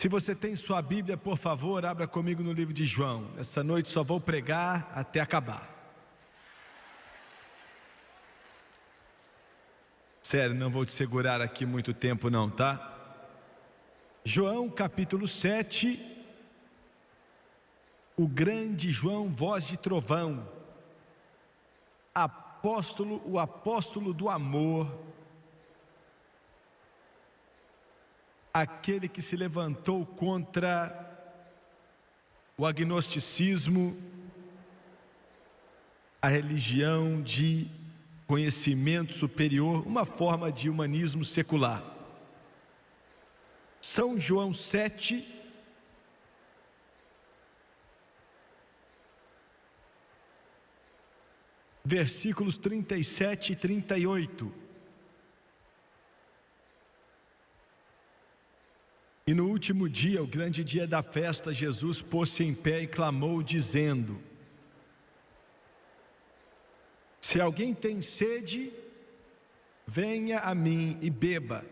Se você tem sua Bíblia, por favor, abra comigo no livro de João. Essa noite só vou pregar até acabar. Sério, não vou te segurar aqui muito tempo não, tá? João capítulo 7, o grande João, voz de trovão, o apóstolo do amor, aquele que se levantou contra o agnosticismo, a religião de conhecimento superior, uma forma de humanismo secular. São João 7, versículos 37 e 38. E no último dia, o grande dia da festa, Jesus pôs-se em pé e clamou, dizendo: se alguém tem sede, venha a mim e beba.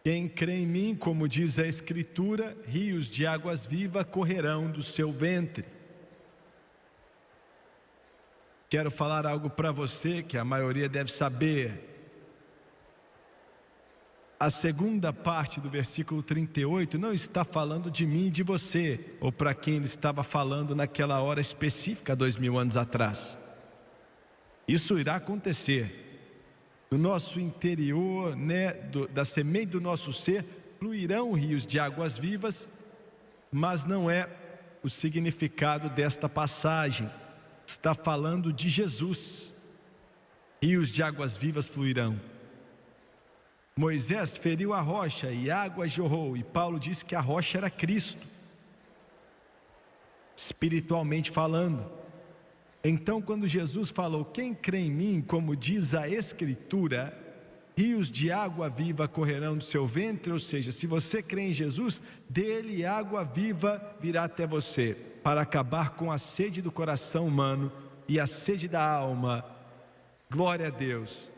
Quem crê em mim, como diz a Escritura, rios de águas vivas correrão do seu ventre. Quero falar algo para você que a maioria deve saber. A segunda parte do versículo 38 não está falando de mim e de você, ou para quem ele estava falando naquela hora específica, 2000 anos atrás. Isso irá acontecer. No nosso interior, da semente do nosso ser, fluirão rios de águas vivas, mas não é o significado desta passagem. Está falando de Jesus. Rios de águas vivas fluirão. Moisés feriu a rocha e água jorrou, e Paulo disse que a rocha era Cristo, espiritualmente falando. Então, quando Jesus falou, quem crê em mim, como diz a Escritura, rios de água viva correrão do seu ventre, ou seja, se você crê em Jesus, dele água viva virá até você, para acabar com a sede do coração humano e a sede da alma. Glória a Deus.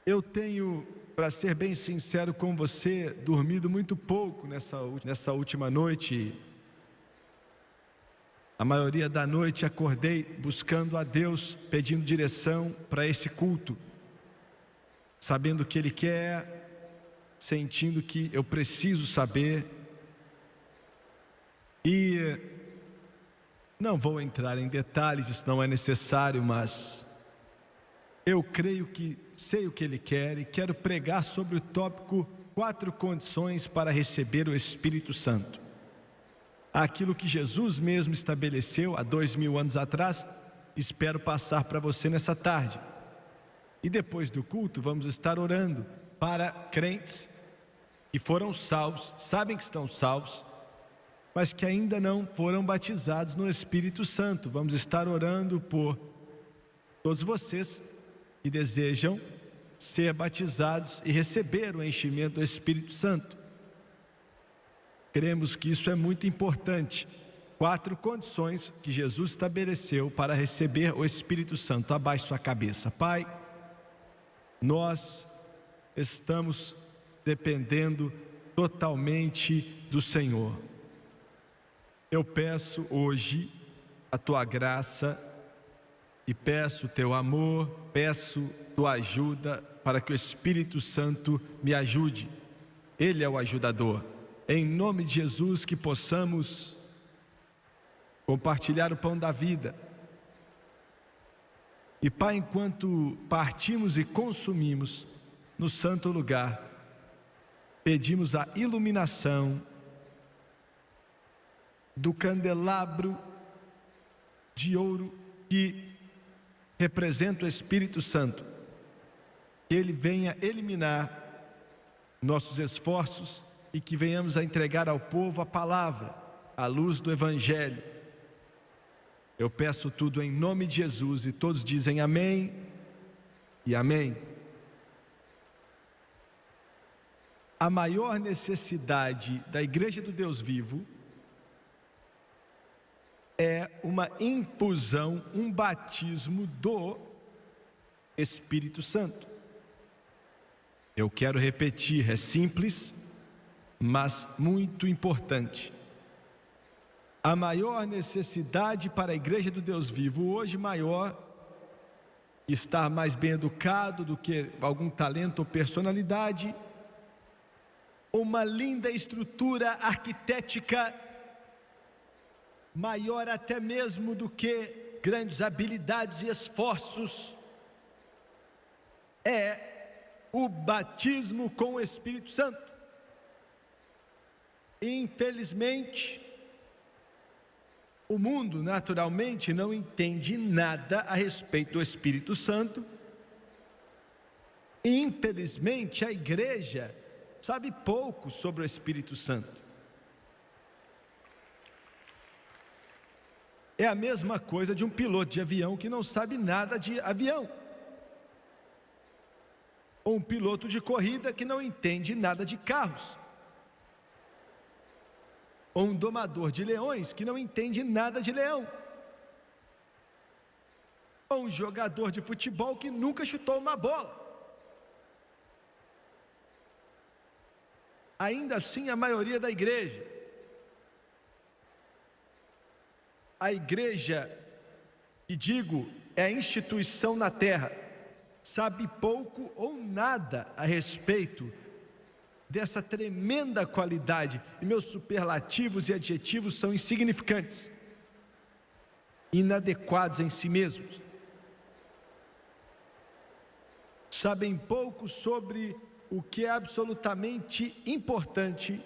Eu tenho, para ser bem sincero com você, dormido muito pouco nessa última noite. A maioria da noite acordei buscando a Deus, pedindo direção para esse culto, sabendo o que Ele quer, sentindo que eu preciso saber. E não vou entrar em detalhes, isso não é necessário, mas eu creio que sei o que Ele quer e quero pregar sobre o tópico 4 condições para receber o Espírito Santo. Aquilo que Jesus mesmo estabeleceu há 2000 anos atrás, espero passar para você nessa tarde. E depois do culto vamos estar orando para crentes que foram salvos, sabem que estão salvos, mas que ainda não foram batizados no Espírito Santo. Vamos estar orando por todos vocês que desejam ser batizados e receber o enchimento do Espírito Santo. Cremos que isso é muito importante. 4 condições que Jesus estabeleceu para receber o Espírito Santo. Abaixe sua cabeça. Pai, nós estamos dependendo totalmente do Senhor. Eu peço hoje a Tua graça e peço Teu amor, peço Tua ajuda para que o Espírito Santo me ajude. Ele é o ajudador. Em nome de Jesus, que possamos compartilhar o pão da vida. E Pai, enquanto partimos e consumimos no santo lugar, pedimos a iluminação do candelabro de ouro que representa o Espírito Santo. Que Ele venha eliminar nossos esforços e que venhamos a entregar ao povo a palavra, a luz do Evangelho. Eu peço tudo em nome de Jesus e todos dizem amém e amém. A maior necessidade da Igreja do Deus Vivo é uma infusão, um batismo do Espírito Santo. Eu quero repetir, é simples, mas muito importante. A maior necessidade para a igreja do Deus vivo hoje, maior que estar mais bem educado do que algum talento ou personalidade, uma linda estrutura arquitética, maior até mesmo do que grandes habilidades e esforços, é o batismo com o Espírito Santo. Infelizmente, o mundo naturalmente não entende nada a respeito do Espírito Santo. E, infelizmente, a igreja sabe pouco sobre o Espírito Santo. É a mesma coisa de um piloto de avião que não sabe nada de avião. Ou um piloto de corrida que não entende nada de carros. Ou um domador de leões que não entende nada de leão. Ou um jogador de futebol que nunca chutou uma bola. Ainda assim, a maioria da igreja, a igreja, que digo, é a instituição na terra, sabe pouco ou nada a respeito dessa tremenda qualidade, e meus superlativos e adjetivos são insignificantes, inadequados em si mesmos. Sabem pouco sobre o que é absolutamente importante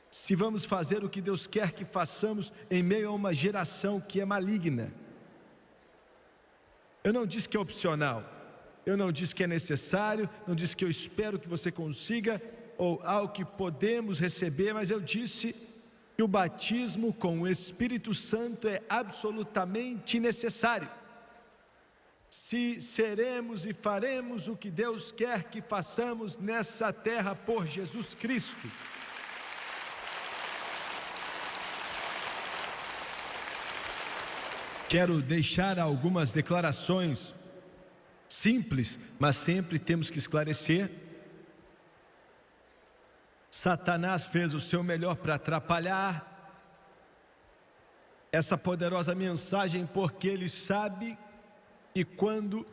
se vamos fazer o que Deus quer que façamos em meio a uma geração que é maligna. Eu não disse que é opcional, eu não disse que é necessário, não disse que eu espero que você consiga, ou algo que podemos receber, mas eu disse que o batismo com o Espírito Santo é absolutamente necessário. Se seremos e faremos o que Deus quer que façamos nessa terra por Jesus Cristo. Quero deixar algumas declarações simples, mas sempre temos que esclarecer. Satanás fez o seu melhor para atrapalhar essa poderosa mensagem, porque ele sabe que quando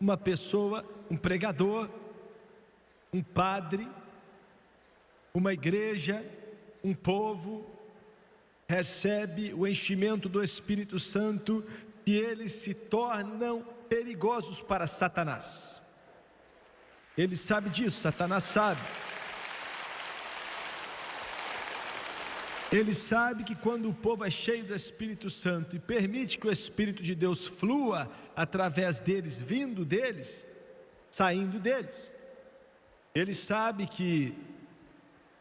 uma pessoa, um pregador, um padre, uma igreja, um povo, recebe o enchimento do Espírito Santo, e eles se tornam perigosos para Satanás. Ele sabe disso, Satanás sabe. Ele sabe que quando o povo é cheio do Espírito Santo e permite que o Espírito de Deus flua através deles, vindo deles, saindo deles, ele sabe que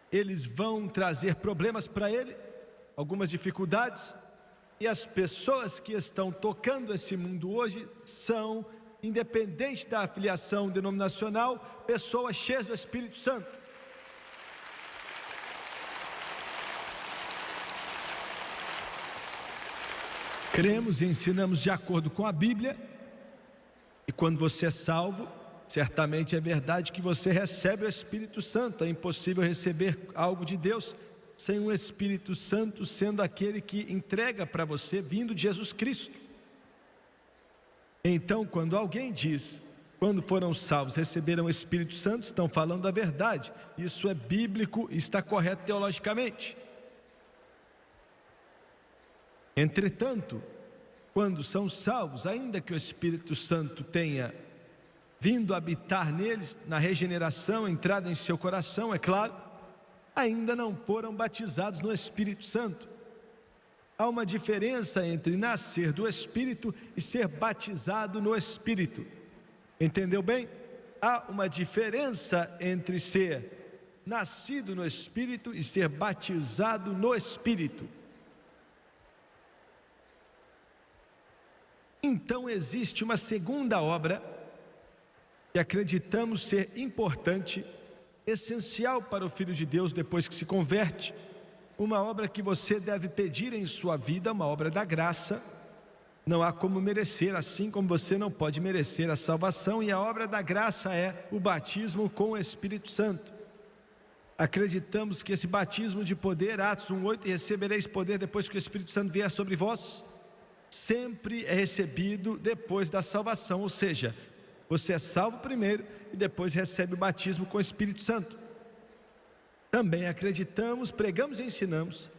eles vão trazer problemas para ele, algumas dificuldades, e as pessoas que estão tocando esse mundo hoje são, independente da afiliação denominacional, pessoas cheias do Espírito Santo. Cremos e ensinamos de acordo com a Bíblia, e quando você é salvo, certamente é verdade que você recebe o Espírito Santo. É impossível receber algo de Deus sem o Espírito Santo sendo aquele que entrega para você, vindo de Jesus Cristo. Então, quando alguém diz, quando foram salvos, receberam o Espírito Santo, estão falando a verdade. Isso é bíblico e está correto teologicamente. Entretanto, quando são salvos, ainda que o Espírito Santo tenha vindo habitar neles, na regeneração, entrado em seu coração, é claro, ainda não foram batizados no Espírito Santo. Há uma diferença entre nascer do Espírito e ser batizado no Espírito. Entendeu bem? Há uma diferença entre ser nascido no Espírito e ser batizado no Espírito. Então existe uma segunda obra que acreditamos ser importante, essencial para o Filho de Deus depois que se converte, uma obra que você deve pedir em sua vida, uma obra da graça. Não há como merecer, assim como você não pode merecer a salvação, e a obra da graça é o batismo com o Espírito Santo. Acreditamos que esse batismo de poder, Atos 1:8, e recebereis poder depois que o Espírito Santo vier sobre vós, sempre é recebido depois da salvação, ou seja, você é salvo primeiro e depois recebe o batismo com o Espírito Santo. Também acreditamos, pregamos e ensinamos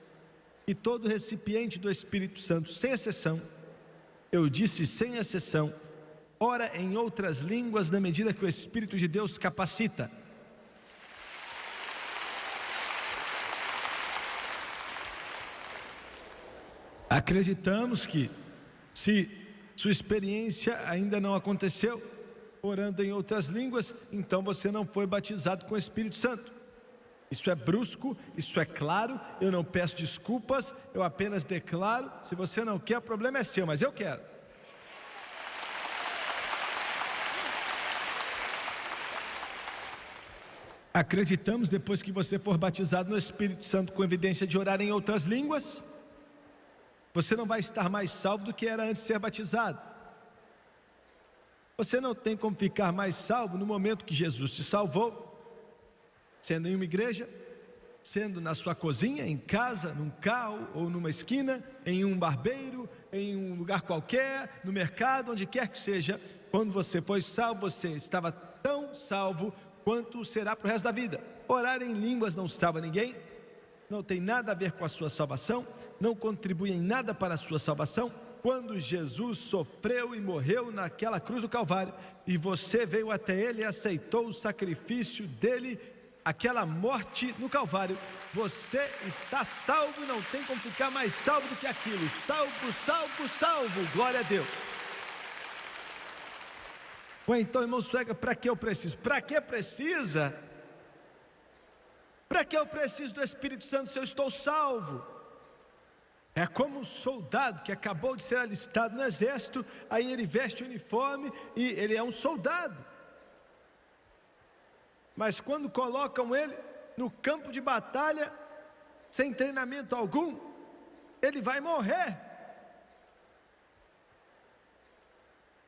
que todo recipiente do Espírito Santo, sem exceção, eu disse sem exceção, ora em outras línguas na medida que o Espírito de Deus capacita. Acreditamos que, se sua experiência ainda não aconteceu, orando em outras línguas, então você não foi batizado com o Espírito Santo. Isso é brusco, isso é claro, eu não peço desculpas, eu apenas declaro. Se você não quer, o problema é seu, mas eu quero. Acreditamos, depois que você for batizado no Espírito Santo com evidência de orar em outras línguas, você não vai estar mais salvo do que era antes de ser batizado. Você não tem como ficar mais salvo no momento que Jesus te salvou, sendo em uma igreja, sendo na sua cozinha, em casa, num carro ou numa esquina, em um barbeiro, em um lugar qualquer, no mercado, onde quer que seja. Quando você foi salvo, você estava tão salvo quanto será para o resto da vida. Orar em línguas não salva ninguém, não tem nada a ver com a sua salvação, não contribui em nada para a sua salvação. Quando Jesus sofreu e morreu naquela cruz do Calvário, e você veio até Ele e aceitou o sacrifício dele, aquela morte no Calvário, você está salvo, não tem como ficar mais salvo do que aquilo. Salvo, salvo, salvo, glória a Deus. Ué, então, irmão Suega, para que eu preciso? Para que precisa? Para que eu preciso do Espírito Santo se eu estou salvo? É como um soldado que acabou de ser alistado no exército, aí ele veste o uniforme e ele é um soldado. Mas quando colocam ele no campo de batalha, sem treinamento algum, ele vai morrer.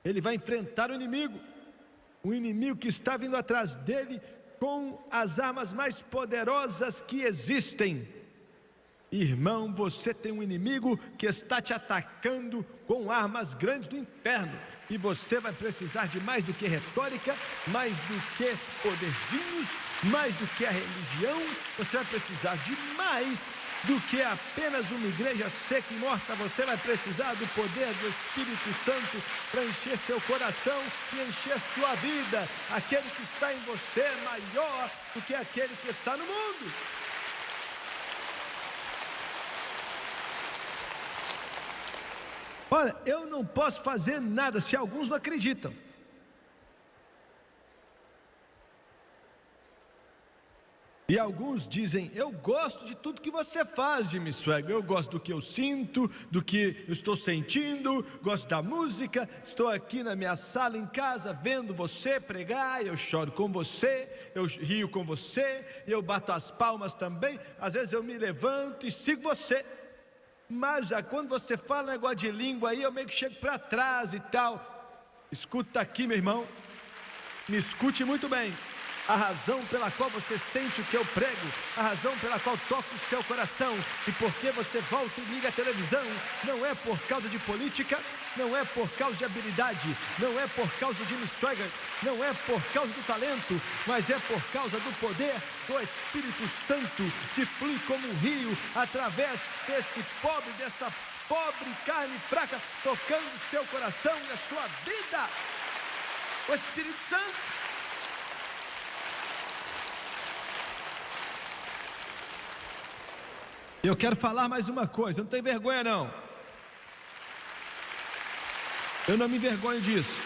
Ele vai enfrentar o inimigo que está vindo atrás dele com as armas mais poderosas que existem. Irmão, você tem um inimigo que está te atacando com armas grandes do inferno, e você vai precisar de mais do que retórica, mais do que poderzinhos, mais do que a religião. Você vai precisar de mais do que apenas uma igreja seca e morta. Você vai precisar do poder do Espírito Santo para encher seu coração e encher sua vida. Aquele que está em você é maior do que aquele que está no mundo. Olha, eu não posso fazer nada se alguns não acreditam. E alguns dizem, eu gosto de tudo que você faz, Jimmy Swaggart. Eu gosto do que eu sinto, do que eu estou sentindo, gosto da música. Estou aqui na minha sala em casa vendo você pregar, eu choro com você, eu rio com você, eu bato as palmas também. Às vezes eu me levanto e sigo você. Mas já quando você fala negócio de língua aí, eu meio que chego para trás e tal. Escuta aqui, meu irmão, me escute muito bem. A razão pela qual você sente o que eu prego, a razão pela qual toco o seu coração e por que você volta e liga a televisão, não é por causa de política, não é por causa de habilidade, não é por causa de Jimmy Swaggart, não é por causa do talento, mas é por causa do poder do Espírito Santo que flui como um rio através dessa pobre carne fraca, tocando o seu coração e a sua vida. O Espírito Santo. Eu quero falar mais uma coisa, não tem vergonha não. Eu não me envergonho disso.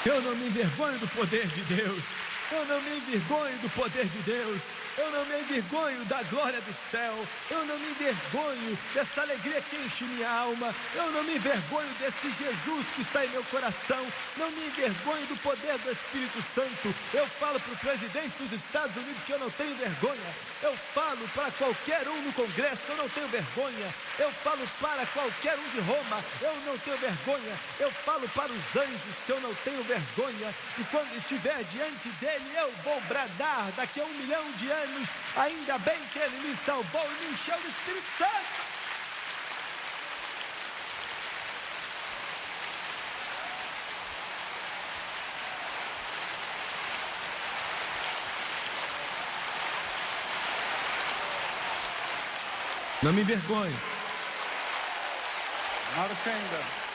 Eu não me envergonho do poder de Deus. Eu não me envergonho do poder de Deus. eu não me envergonho da glória do céu, eu não me envergonho dessa alegria que enche minha alma, eu não me envergonho desse Jesus que está em meu coração, não me envergonho do poder do Espírito Santo. Eu falo para o presidente dos Estados Unidos que eu não tenho vergonha, eu falo para qualquer um no Congresso, eu não tenho vergonha, eu falo para qualquer um de Roma, eu não tenho vergonha, eu falo para os anjos que eu não tenho vergonha, e quando estiver diante dele eu vou bradar daqui a 1 milhão de anos: ainda bem que ele me salvou e me encheu do Espírito Santo. Não me envergonho. Not ashamed of.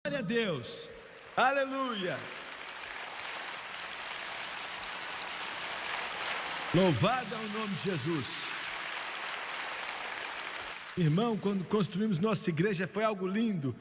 Glória a Deus, aleluia, louvado é o nome de Jesus. Irmão, quando construímos nossa igreja foi algo lindo,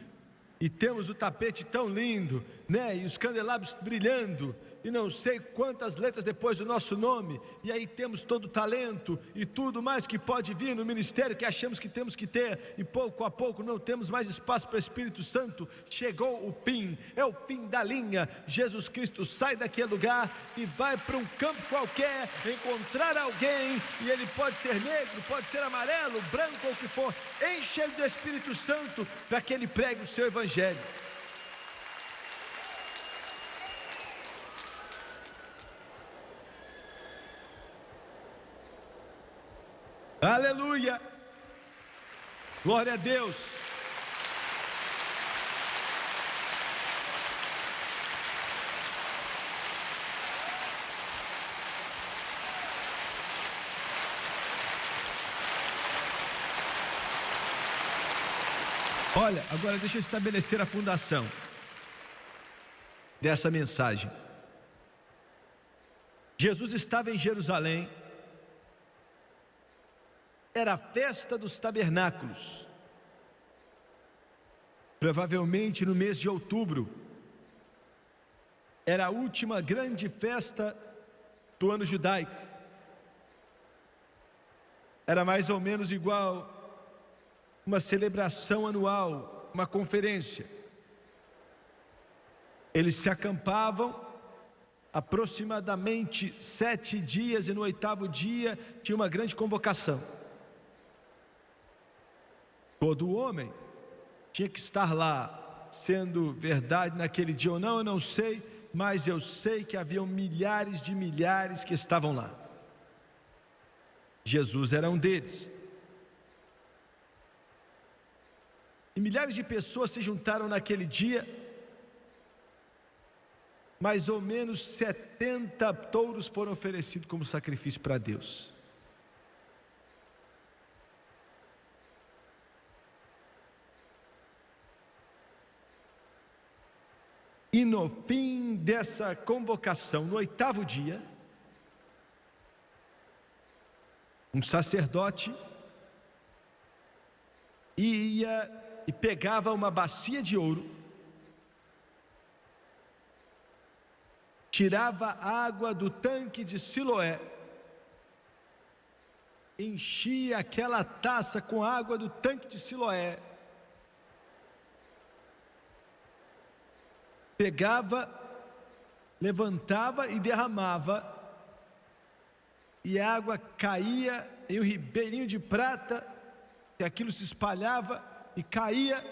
e temos o tapete tão lindo, né? E os candelabros brilhando, e não sei quantas letras depois do nosso nome, e aí temos todo o talento e tudo mais que pode vir no ministério que achamos que temos que ter, e pouco a pouco não temos mais espaço para o Espírito Santo. Chegou o fim, é o fim da linha. Jesus Cristo sai daquele lugar e vai para um campo qualquer, encontrar alguém, e ele pode ser negro, pode ser amarelo, branco ou o que for, enche ele do Espírito Santo para que ele pregue o seu evangelho. Aleluia, glória a Deus. Olha, agora deixa eu estabelecer a fundação dessa mensagem. Jesus estava em Jerusalém, era a festa dos tabernáculos, provavelmente no mês de outubro, era a última grande festa do ano judaico, era mais ou menos igual uma celebração anual, uma conferência. Eles se acampavam aproximadamente 7 dias, e no 8º dia tinha uma grande convocação. Todo homem tinha que estar lá, sendo verdade naquele dia ou não, eu não sei, mas eu sei que haviam milhares de milhares que estavam lá. Jesus era um deles. E milhares de pessoas se juntaram naquele dia. Mais ou menos 70 touros foram oferecidos como sacrifício para Deus. E no fim dessa convocação, no 8º dia, um sacerdote ia e pegava uma bacia de ouro, tirava água do tanque de Siloé, enchia aquela taça com água do tanque de Siloé, pegava, levantava e derramava, e a água caía em um ribeirinho de prata, e aquilo se espalhava e caía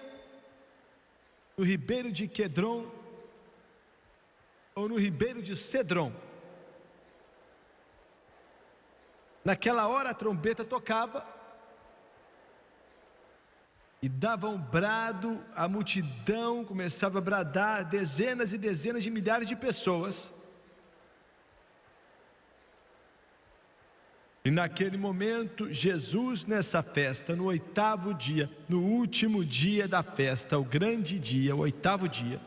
no ribeiro de Quedron, ou no ribeiro de Cedron. Naquela hora a trombeta tocava, e dava um brado, a multidão começava a bradar, dezenas e dezenas de milhares de pessoas. E naquele momento, Jesus nessa festa, no 8º dia, no último dia da festa, o grande dia, o 8º dia,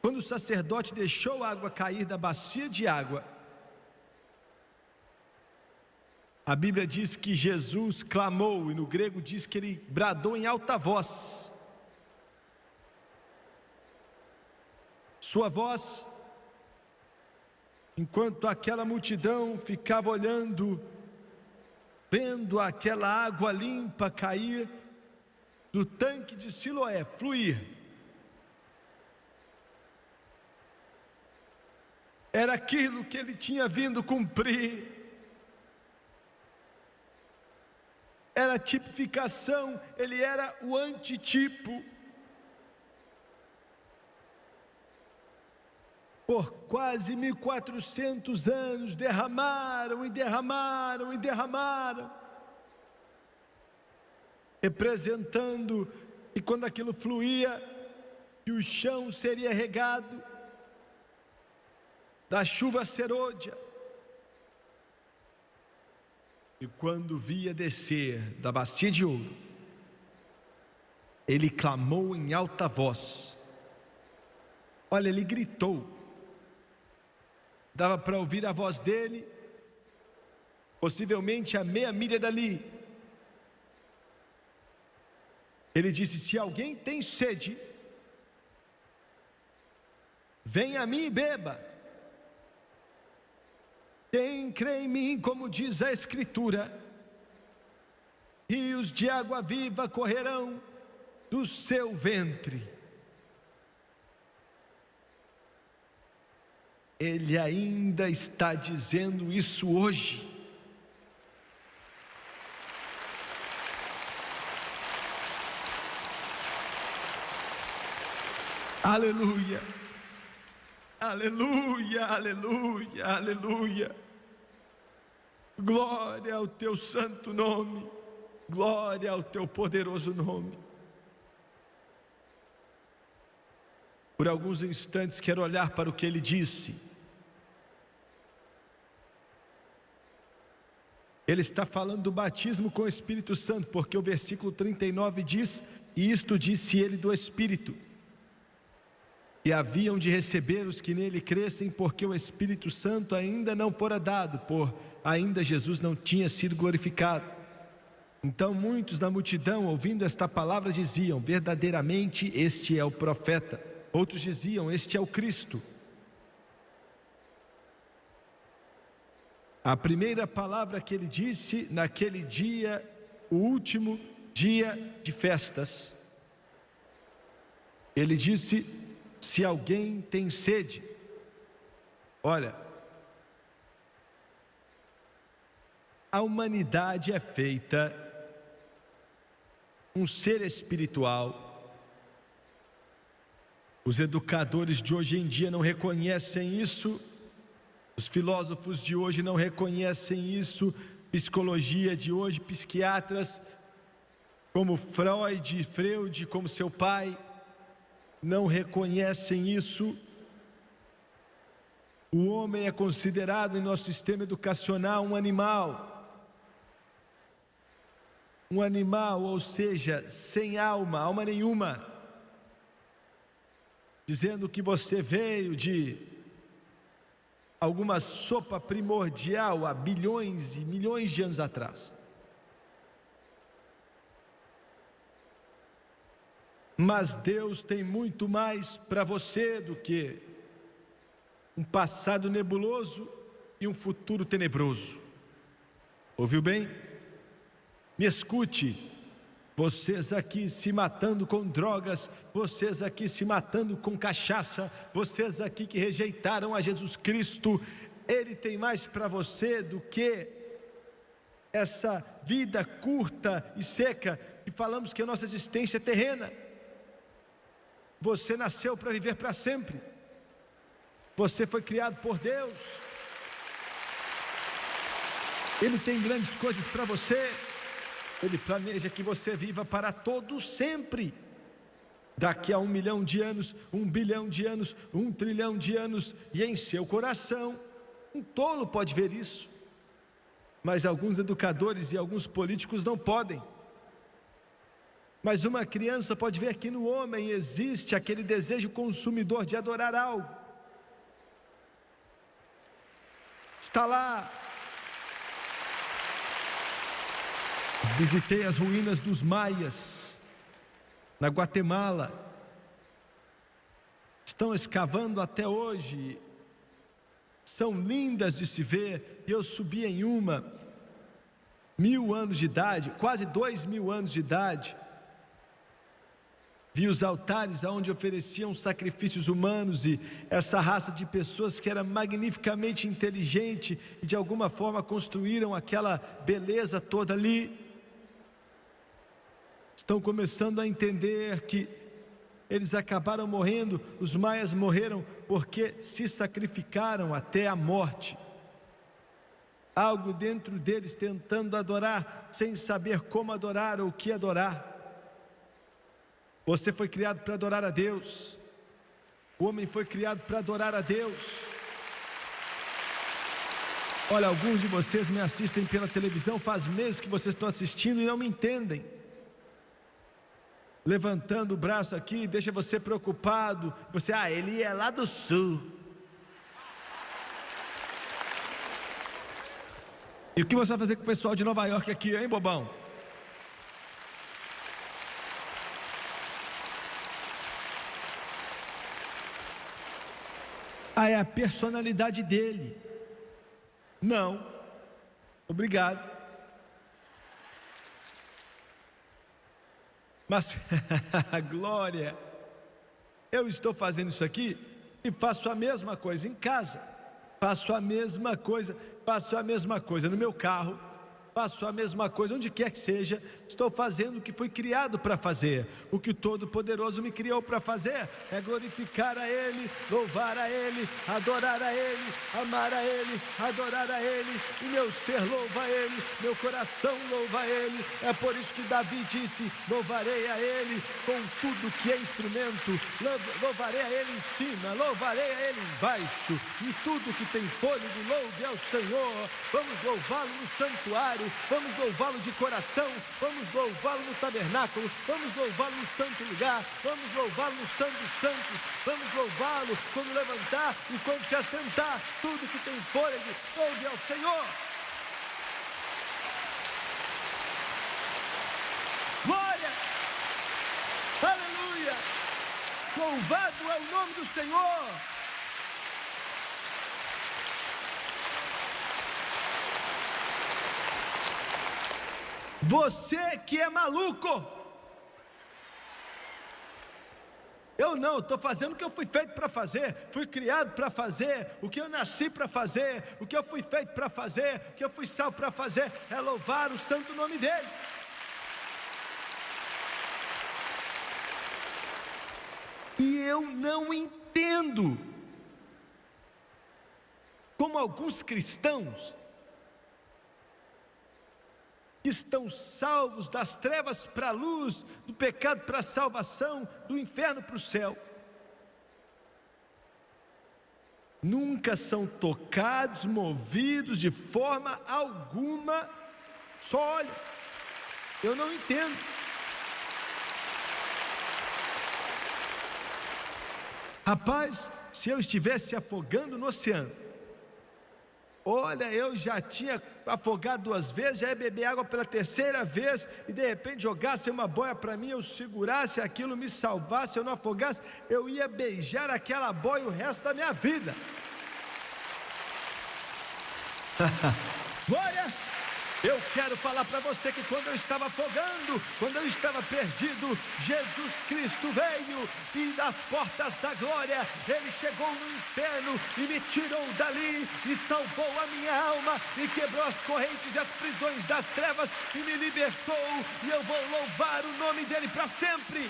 quando o sacerdote deixou a água cair da bacia de água, A Bíblia diz que Jesus clamou, e no grego diz que ele bradou em alta voz. Sua voz, enquanto aquela multidão ficava olhando, vendo aquela água limpa cair do tanque de Siloé, fluir. Era aquilo que ele tinha vindo cumprir. Era a tipificação, ele era o antitipo. Por quase 1400 anos derramaram e derramaram e derramaram, representando que quando aquilo fluía, que o chão seria regado da chuva serôdia. E quando via descer da bacia de ouro, ele clamou em alta voz. Olha, ele gritou. Dava para ouvir a voz dele, possivelmente a meia milha dali. Ele disse: se alguém tem sede, venha a mim e beba. Quem crê em mim, como diz a Escritura, rios de água viva correrão do seu ventre. Ele ainda está dizendo isso hoje. Aleluia, aleluia, aleluia, aleluia. Glória ao teu santo nome, glória ao teu poderoso nome. Por alguns instantes quero olhar para o que ele disse. Ele está falando do batismo com o Espírito Santo, porque o versículo 39 diz: e isto disse ele do Espírito, e haviam de receber os que nele crescem, porque o Espírito Santo ainda não fora dado, por ainda Jesus não tinha sido glorificado. Então muitos da multidão, ouvindo esta palavra, diziam: verdadeiramente este é o profeta. Outros diziam: este é o Cristo. A primeira palavra que ele disse naquele dia, o último dia de festas, ele disse: se alguém tem sede. Olha, a humanidade é feita um ser espiritual. Os educadores de hoje em dia não reconhecem isso, os filósofos de hoje não reconhecem isso, psicologia de hoje, psiquiatras como Freud, como seu pai, não reconhecem isso. O homem é considerado em nosso sistema educacional um animal. Um animal, ou seja, sem alma nenhuma. Dizendo que você veio de alguma sopa primordial há bilhões e milhões de anos atrás. Mas Deus tem muito mais para você do que um passado nebuloso e um futuro tenebroso. Ouviu bem? Me escute. Vocês aqui se matando com drogas, vocês aqui se matando com cachaça, vocês aqui que rejeitaram a Jesus Cristo, Ele tem mais para você do que essa vida curta e seca, e falamos que a nossa existência é terrena. Você nasceu para viver para sempre. Você foi criado por Deus. Ele tem grandes coisas para você. Ele planeja que você viva para todo sempre. Daqui a 1 milhão de anos, 1 bilhão de anos, 1 trilhão de anos. E em seu coração, um tolo pode ver isso. Mas alguns educadores e alguns políticos não podem. Mas uma criança pode ver que no homem existe aquele desejo consumidor de adorar algo. Está lá. Visitei as ruínas dos maias, na Guatemala. Estão escavando até hoje. São lindas de se ver. E eu subi em uma, 1000 anos de idade, quase 2000 anos de idade. Vi os altares onde ofereciam sacrifícios humanos, e essa raça de pessoas que era magnificamente inteligente e de alguma forma construíram aquela beleza toda ali, estão começando a entender que eles acabaram morrendo. Os maias morreram porque se sacrificaram até a morte. Algo dentro deles tentando adorar sem saber como adorar ou o que adorar. Você foi criado para adorar a Deus. O homem foi criado para adorar a Deus. Olha, alguns de vocês me assistem pela televisão, faz meses que vocês estão assistindo e não me entendem. Levantando o braço aqui, deixa você preocupado. Você, ele é lá do sul. E o que você vai fazer com o pessoal de Nova York aqui, hein, bobão? É a personalidade dele. Não, obrigado. Mas, glória, eu estou fazendo isso aqui e faço a mesma coisa em casa. Faço a mesma coisa no meu carro. Faço a mesma coisa onde quer que seja. Estou fazendo o que fui criado para fazer. O que o Todo-Poderoso me criou para fazer é glorificar a Ele, louvar a Ele, adorar a Ele, amar a Ele, adorar a Ele. E meu ser louva a Ele, meu coração louva a Ele. É por isso que Davi disse: louvarei a Ele com tudo que é instrumento. Louvarei a Ele em cima, louvarei a Ele embaixo. E tudo que tem fôlego, louve ao Senhor. Vamos louvá-lo no santuário. Vamos louvá-lo de coração, vamos louvá-lo no tabernáculo, vamos louvá-lo no santo lugar, vamos louvá-lo no santo dos santos, vamos louvá-lo quando levantar e quando se assentar. Tudo que tem fôlego, louve ao Senhor. Glória, aleluia, louvado é o nome do Senhor. Você que é maluco. Eu não, estou fazendo o que eu fui feito para fazer. Fui criado para fazer o que eu nasci para fazer. O que eu fui feito para fazer, o que eu fui salvo para fazer é louvar o santo nome dele. E eu não entendo como alguns cristãos que estão salvos das trevas para a luz, do pecado para a salvação, do inferno para o céu, nunca são tocados, movidos de forma alguma. Só olha, eu não entendo. Rapaz, se eu estivesse afogando no oceano, olha, eu já tinha afogado 2 vezes, já ia beber água pela 3ª vez, e de repente jogasse uma boia para mim, eu segurasse aquilo, me salvasse, eu não afogasse, eu ia beijar aquela boia o resto da minha vida. Glória! Eu quero falar para você que quando eu estava afogando, quando eu estava perdido, Jesus Cristo veio e das portas da glória, Ele chegou no inferno e me tirou dali e salvou a minha alma e quebrou as correntes e as prisões das trevas e me libertou, e eu vou louvar o nome dEle para sempre.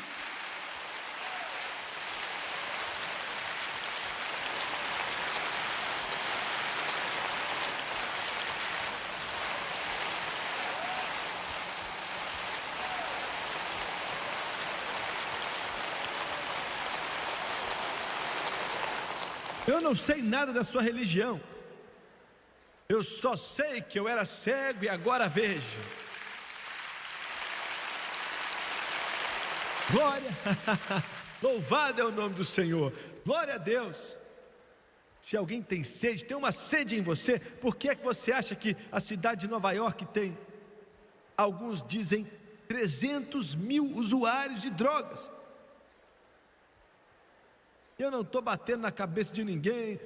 Eu não sei nada da sua religião. Eu só sei que eu era cego e agora vejo. Glória! Louvado é o nome do Senhor. Glória a Deus. Se alguém tem sede, tem uma sede em você, por que é que você acha que a cidade de Nova York tem alguns dizem 300 mil usuários de drogas. Eu não estou batendo na cabeça de ninguém,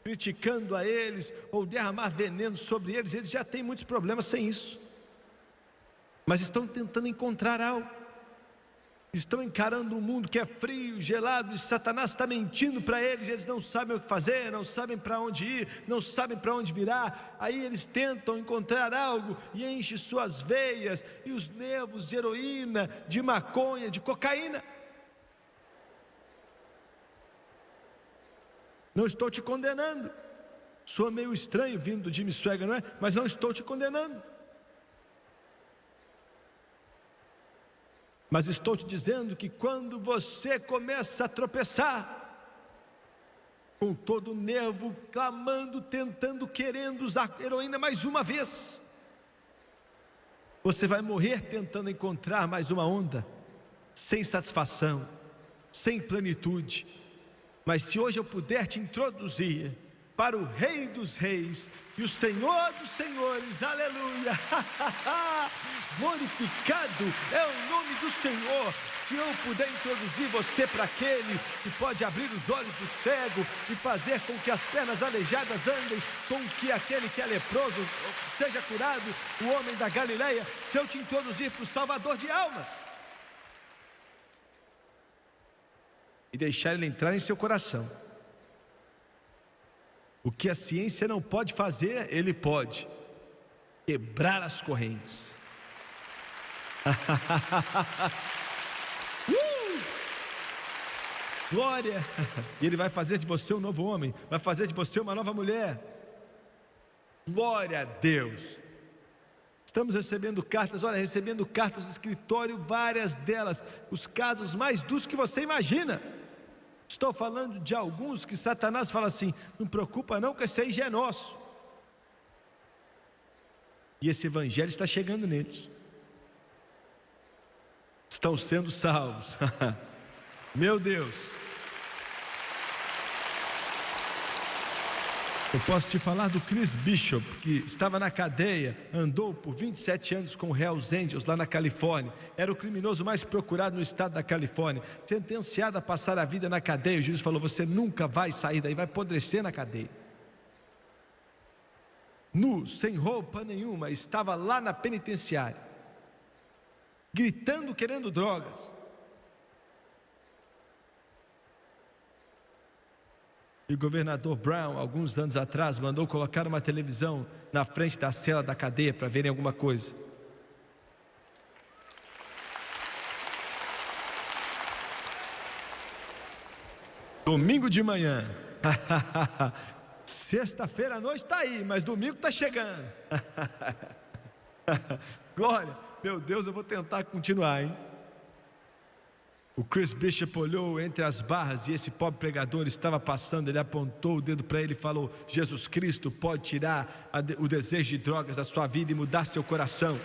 criticando a eles, ou derramar veneno sobre eles. Eles já têm muitos problemas sem isso, mas estão tentando encontrar algo. Estão encarando um mundo que é frio, gelado, e Satanás está mentindo para eles. Eles não sabem o que fazer, não sabem para onde ir, não sabem para onde virar. Aí eles tentam encontrar algo e enchem suas veias e os nervos de heroína, de maconha, de cocaína. Não estou te condenando. Soa meio estranho vindo do Jimmy Swaggart, não é? Mas não estou te condenando. Mas estou te dizendo que quando você começa a tropeçar, com todo o nervo, clamando, tentando, querendo usar heroína mais uma vez, você vai morrer tentando encontrar mais uma onda, sem satisfação, sem plenitude. Mas se hoje eu puder te introduzir para o Rei dos Reis e o Senhor dos Senhores, aleluia, glorificado é o nome do Senhor. Se eu puder introduzir você para aquele que pode abrir os olhos do cego e fazer com que as pernas aleijadas andem, com que aquele que é leproso seja curado, o homem da Galileia, se eu te introduzir para o Salvador de almas e deixar ele entrar em seu coração, o que a ciência não pode fazer, ele pode quebrar as correntes. Glória! E ele vai fazer de você um novo homem, vai fazer de você uma nova mulher. Glória a Deus! Estamos recebendo cartas, olha, recebendo cartas do escritório, várias delas, os casos mais duros que você imagina. Estou falando de alguns que Satanás fala assim: não preocupa não, que esse aí já é nosso. E esse evangelho está chegando neles. Estão sendo salvos. Meu Deus. Eu posso te falar do Chris Bishop, que estava na cadeia, andou por 27 anos com o Hells Angels lá na Califórnia. Era o criminoso mais procurado no estado da Califórnia, sentenciado a passar a vida na cadeia. O juiz falou: você nunca vai sair daí, vai apodrecer na cadeia. Nu, sem roupa nenhuma, estava lá na penitenciária, gritando, querendo drogas. E o governador Brown, alguns anos atrás, mandou colocar uma televisão na frente da cela da cadeia para verem alguma coisa. Domingo de manhã. Sexta-feira à noite está aí, mas domingo está chegando. Glória, meu Deus, eu vou tentar continuar, hein? O Chris Bishop olhou entre as barras e esse pobre pregador estava passando. Ele apontou o dedo para ele e falou: Jesus Cristo pode tirar o desejo de drogas da sua vida e mudar seu coração.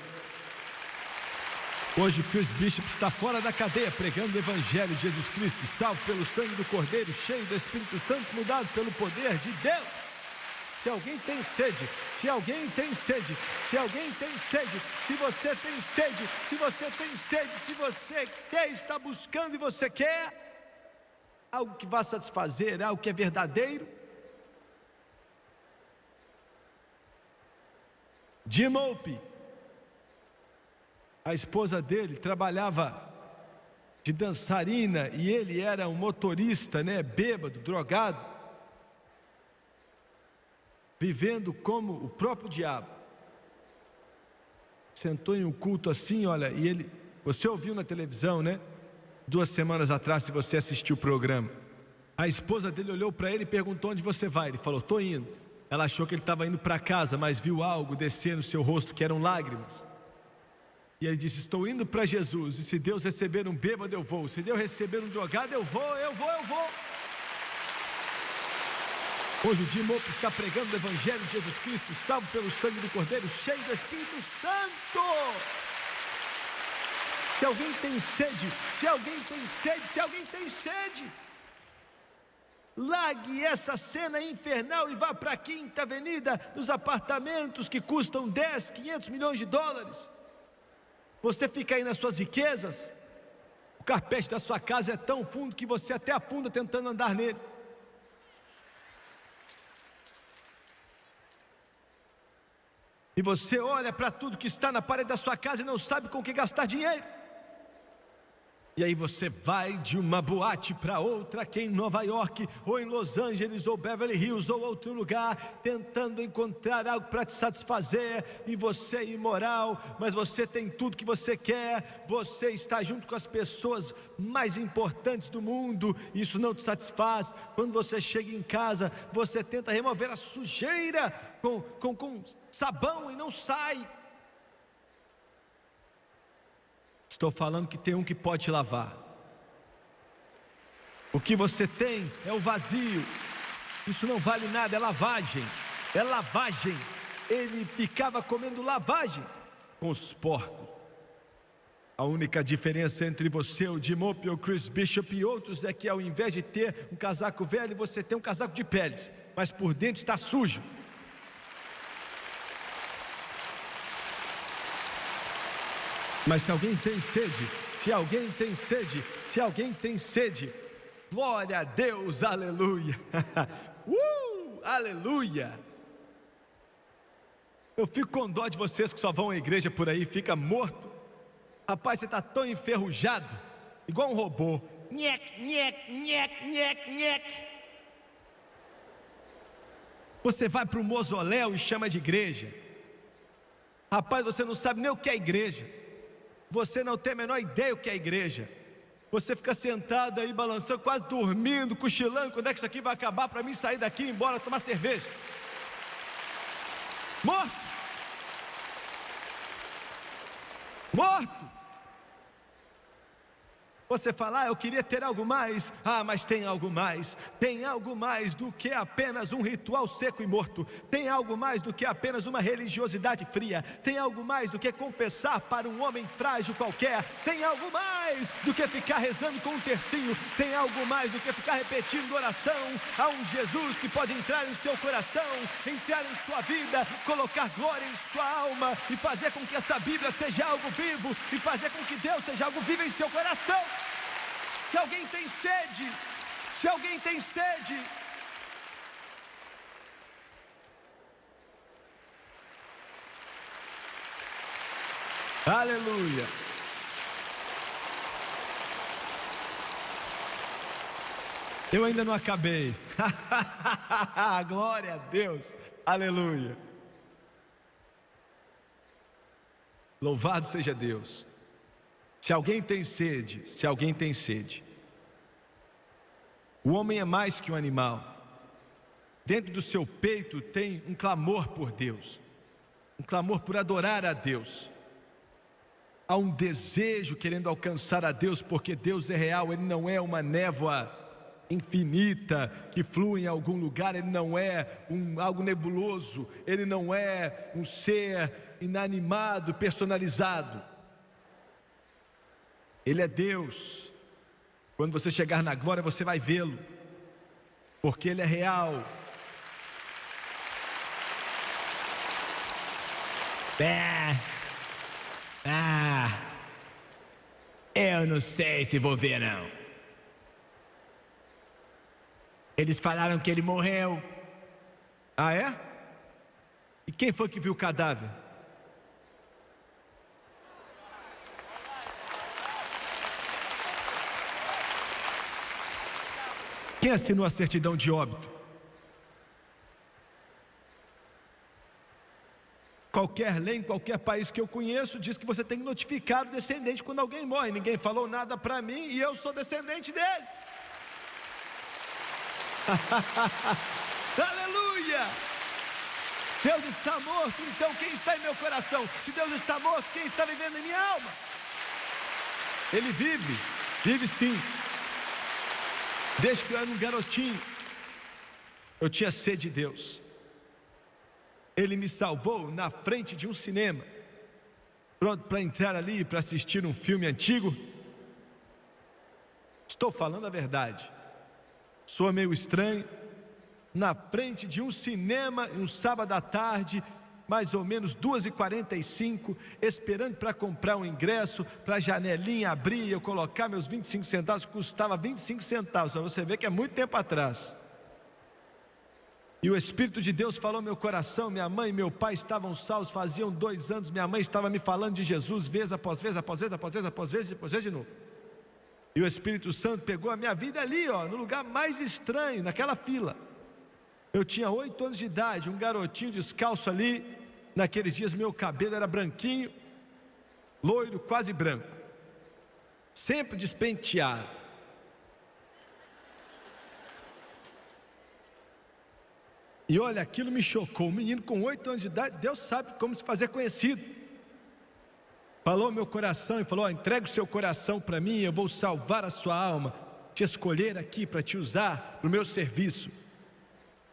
Hoje o Chris Bishop está fora da cadeia, pregando o evangelho de Jesus Cristo, salvo pelo sangue do Cordeiro, cheio do Espírito Santo, mudado pelo poder de Deus. Se alguém tem sede, se alguém tem sede, se alguém tem sede, se você tem sede, se você tem sede, se você quer, está buscando e você quer algo que vá satisfazer, algo que é verdadeiro. Jim Opie, a esposa dele trabalhava de dançarina e ele era um motorista, bêbado, drogado, vivendo como o próprio diabo. Sentou em um culto assim, olha, e ele, você ouviu na televisão, 2 semanas atrás, se você assistiu o programa. A esposa dele olhou para ele e perguntou: onde você vai? Ele falou: estou indo. Ela achou que ele estava indo para casa, mas viu algo descer no seu rosto que eram lágrimas. E ele disse: estou indo para Jesus, e se Deus receber um bêbado eu vou, se Deus receber um drogado eu vou. Hoje o Jim Opie está pregando o evangelho de Jesus Cristo, salvo pelo sangue do Cordeiro, cheio do Espírito Santo. Se alguém tem sede, se alguém tem sede, se alguém tem sede, largue essa cena infernal e vá para a Quinta Avenida, nos apartamentos que custam 10, 500 milhões de dólares. Você fica aí nas suas riquezas, o carpete da sua casa é tão fundo que você até afunda tentando andar nele. E você olha para tudo que está na parede da sua casa e não sabe com o que gastar dinheiro. E aí você vai de uma boate para outra, aqui em Nova York, ou em Los Angeles, ou Beverly Hills, ou outro lugar, tentando encontrar algo para te satisfazer, e você é imoral, mas você tem tudo que você quer, você está junto com as pessoas mais importantes do mundo, e isso não te satisfaz. Quando você chega em casa, você tenta remover a sujeira com sabão e não sai. Estou falando que tem um que pode te lavar. O que você tem é o vazio. Isso não vale nada, é lavagem. É lavagem. Ele ficava comendo lavagem com os porcos. A única diferença entre você, o Jim Opie, o Chris Bishop e outros é que ao invés de ter um casaco velho, você tem um casaco de peles, mas por dentro está sujo. Mas se alguém tem sede, se alguém tem sede, se alguém tem sede, glória a Deus, aleluia, aleluia. Eu fico com dó de vocês que só vão à igreja por aí, fica morto. Rapaz, você está tão enferrujado, igual um robô. Nhec, nhec, nhec, nhec, nhec. Você vai para o mausoléu e chama de igreja. Rapaz, você não sabe nem o que é igreja. Você não tem a menor ideia o que é igreja. Você fica sentado aí, balançando, quase dormindo, cochilando. Quando é que isso aqui vai acabar para mim sair daqui e ir embora tomar cerveja? Morto! Morto! Você fala, eu queria ter algo mais. Mas tem algo mais. Tem algo mais do que apenas um ritual seco e morto. Tem algo mais do que apenas uma religiosidade fria. Tem algo mais do que confessar para um homem frágil qualquer. Tem algo mais do que ficar rezando com um tercinho. Tem algo mais do que ficar repetindo oração. Há um Jesus que pode entrar em seu coração, entrar em sua vida, colocar glória em sua alma e fazer com que essa Bíblia seja algo vivo e fazer com que Deus seja algo vivo em seu coração. Se alguém tem sede, se alguém tem sede, aleluia. Eu ainda não acabei. Glória a Deus, aleluia. Louvado seja Deus. Se alguém tem sede, se alguém tem sede, o homem é mais que um animal. Dentro do seu peito tem um clamor por Deus, um clamor por adorar a Deus. Há um desejo querendo alcançar a Deus, porque Deus é real, Ele não é uma névoa infinita que flui em algum lugar, Ele não é algo nebuloso, Ele não é um ser inanimado, personalizado. Ele é Deus. Quando você chegar na glória, você vai vê-lo, porque Ele é real. Eu não sei se vou ver, não. Eles falaram que ele morreu. Ah, é? E quem foi que viu o cadáver? Quem assinou a certidão de óbito? Qualquer lei em qualquer país que eu conheço diz que você tem que notificar o descendente quando alguém morre. Ninguém falou nada para mim e eu sou descendente dele. Aleluia! Deus está morto, então quem está em meu coração? Se Deus está morto, quem está vivendo em minha alma? Ele vive, vive sim. Desde que eu era um garotinho, eu tinha sede de Deus. Ele me salvou na frente de um cinema, pronto para entrar ali para assistir um filme antigo. Estou falando a verdade. Soa meio estranho. Na frente de um cinema, um sábado à tarde, mais ou menos 2h45, esperando para comprar um ingresso, para a janelinha abrir e eu colocar meus 25 centavos, custava 25 centavos, para você ver que é muito tempo atrás. E o Espírito de Deus falou no meu coração, minha mãe e meu pai estavam salvos, faziam 2 anos, minha mãe estava me falando de Jesus, vez após vez, após vez, após vez, após vez, após vez de novo. E o Espírito Santo pegou a minha vida ali, no lugar mais estranho, naquela fila. Eu tinha 8 anos de idade, um garotinho descalço ali. Naqueles dias meu cabelo era branquinho, loiro, quase branco, sempre despenteado. E olha, aquilo me chocou. Um menino com 8 anos de idade, Deus sabe como se fazer conhecido. Falou ao meu coração e falou: entrega o seu coração para mim, eu vou salvar a sua alma, te escolher aqui para te usar para o meu serviço.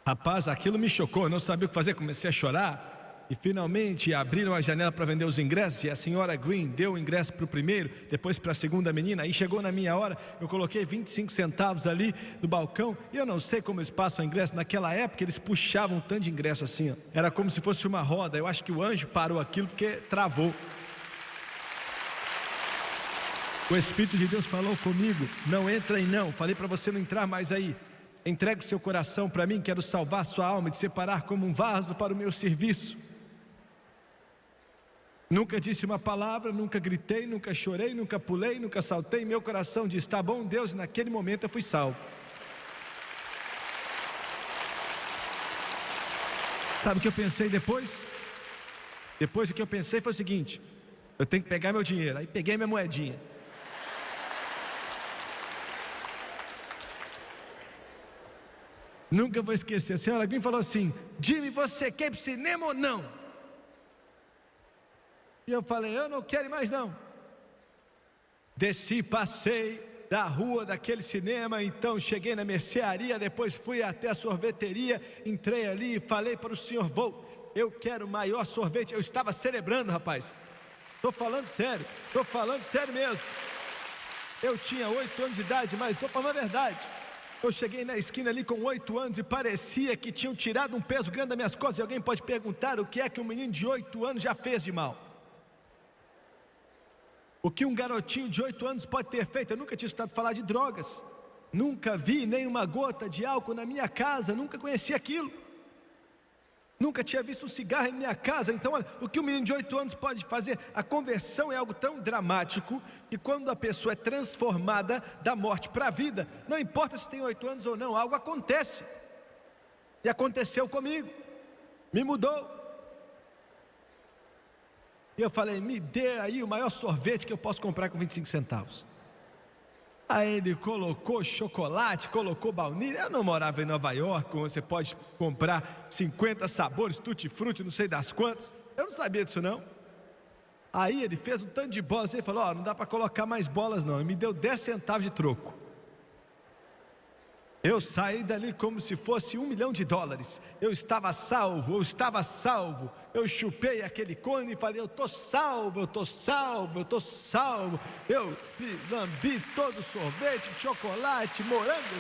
Rapaz, aquilo me chocou, eu não sabia o que fazer, comecei a chorar. E finalmente abriram a janela para vender os ingressos, e a senhora Green deu o ingresso para o primeiro, depois para a segunda menina. Aí chegou na minha hora, eu coloquei 25 centavos ali no balcão, e eu não sei como eles passam o ingresso. Naquela época eles puxavam um tanto de ingresso assim, era como se fosse uma roda. Eu acho que o anjo parou aquilo porque travou. O Espírito de Deus falou comigo: não entra aí não, falei para você não entrar mais aí. Entrega o seu coração para mim, quero salvar sua alma e te separar como um vaso para o meu serviço. Nunca disse uma palavra, nunca gritei, nunca chorei, nunca pulei, nunca saltei. Meu coração disse: tá bom, Deus, e naquele momento eu fui salvo. Sabe o que eu pensei depois? Depois o que eu pensei foi o seguinte: eu tenho que pegar meu dinheiro. Aí peguei minha moedinha. Nunca vou esquecer, a senhora Green falou assim: Jimmy, você quer ir para o cinema ou não? E eu falei: eu não quero ir mais não. Desci, passei da rua daquele cinema, então cheguei na mercearia, depois fui até a sorveteria, entrei ali e falei para o senhor: eu quero o maior sorvete. Eu estava celebrando, rapaz, estou falando sério mesmo. Eu tinha 8 anos de idade, mas estou falando a verdade. Eu cheguei na esquina ali com 8 anos e parecia que tinham tirado um peso grande das minhas costas. E alguém pode perguntar: o que é que um menino de 8 anos já fez de mal? O que um garotinho de 8 anos pode ter feito? Eu nunca tinha escutado falar de drogas, nunca vi nem uma gota de álcool na minha casa, nunca conheci aquilo, nunca tinha visto um cigarro em minha casa. Então, olha, o que um menino de 8 anos pode fazer? A conversão é algo tão dramático que quando a pessoa é transformada da morte para a vida, não importa se tem 8 anos ou não, algo acontece. E aconteceu comigo, me mudou. E eu falei: me dê aí o maior sorvete que eu posso comprar com 25 centavos. Aí ele colocou chocolate, colocou baunilha. Eu não morava em Nova York, onde você pode comprar 50 sabores, tutti-frutti, não sei das quantas. Eu não sabia disso não. Aí ele fez um tanto de bolas, ele falou: não dá para colocar mais bolas não. E me deu 10 centavos de troco. Eu saí dali como se fosse $1 milhão. Eu estava salvo. Eu chupei aquele cone e falei: eu estou salvo. Eu lambi todo o sorvete, chocolate, morango. Eu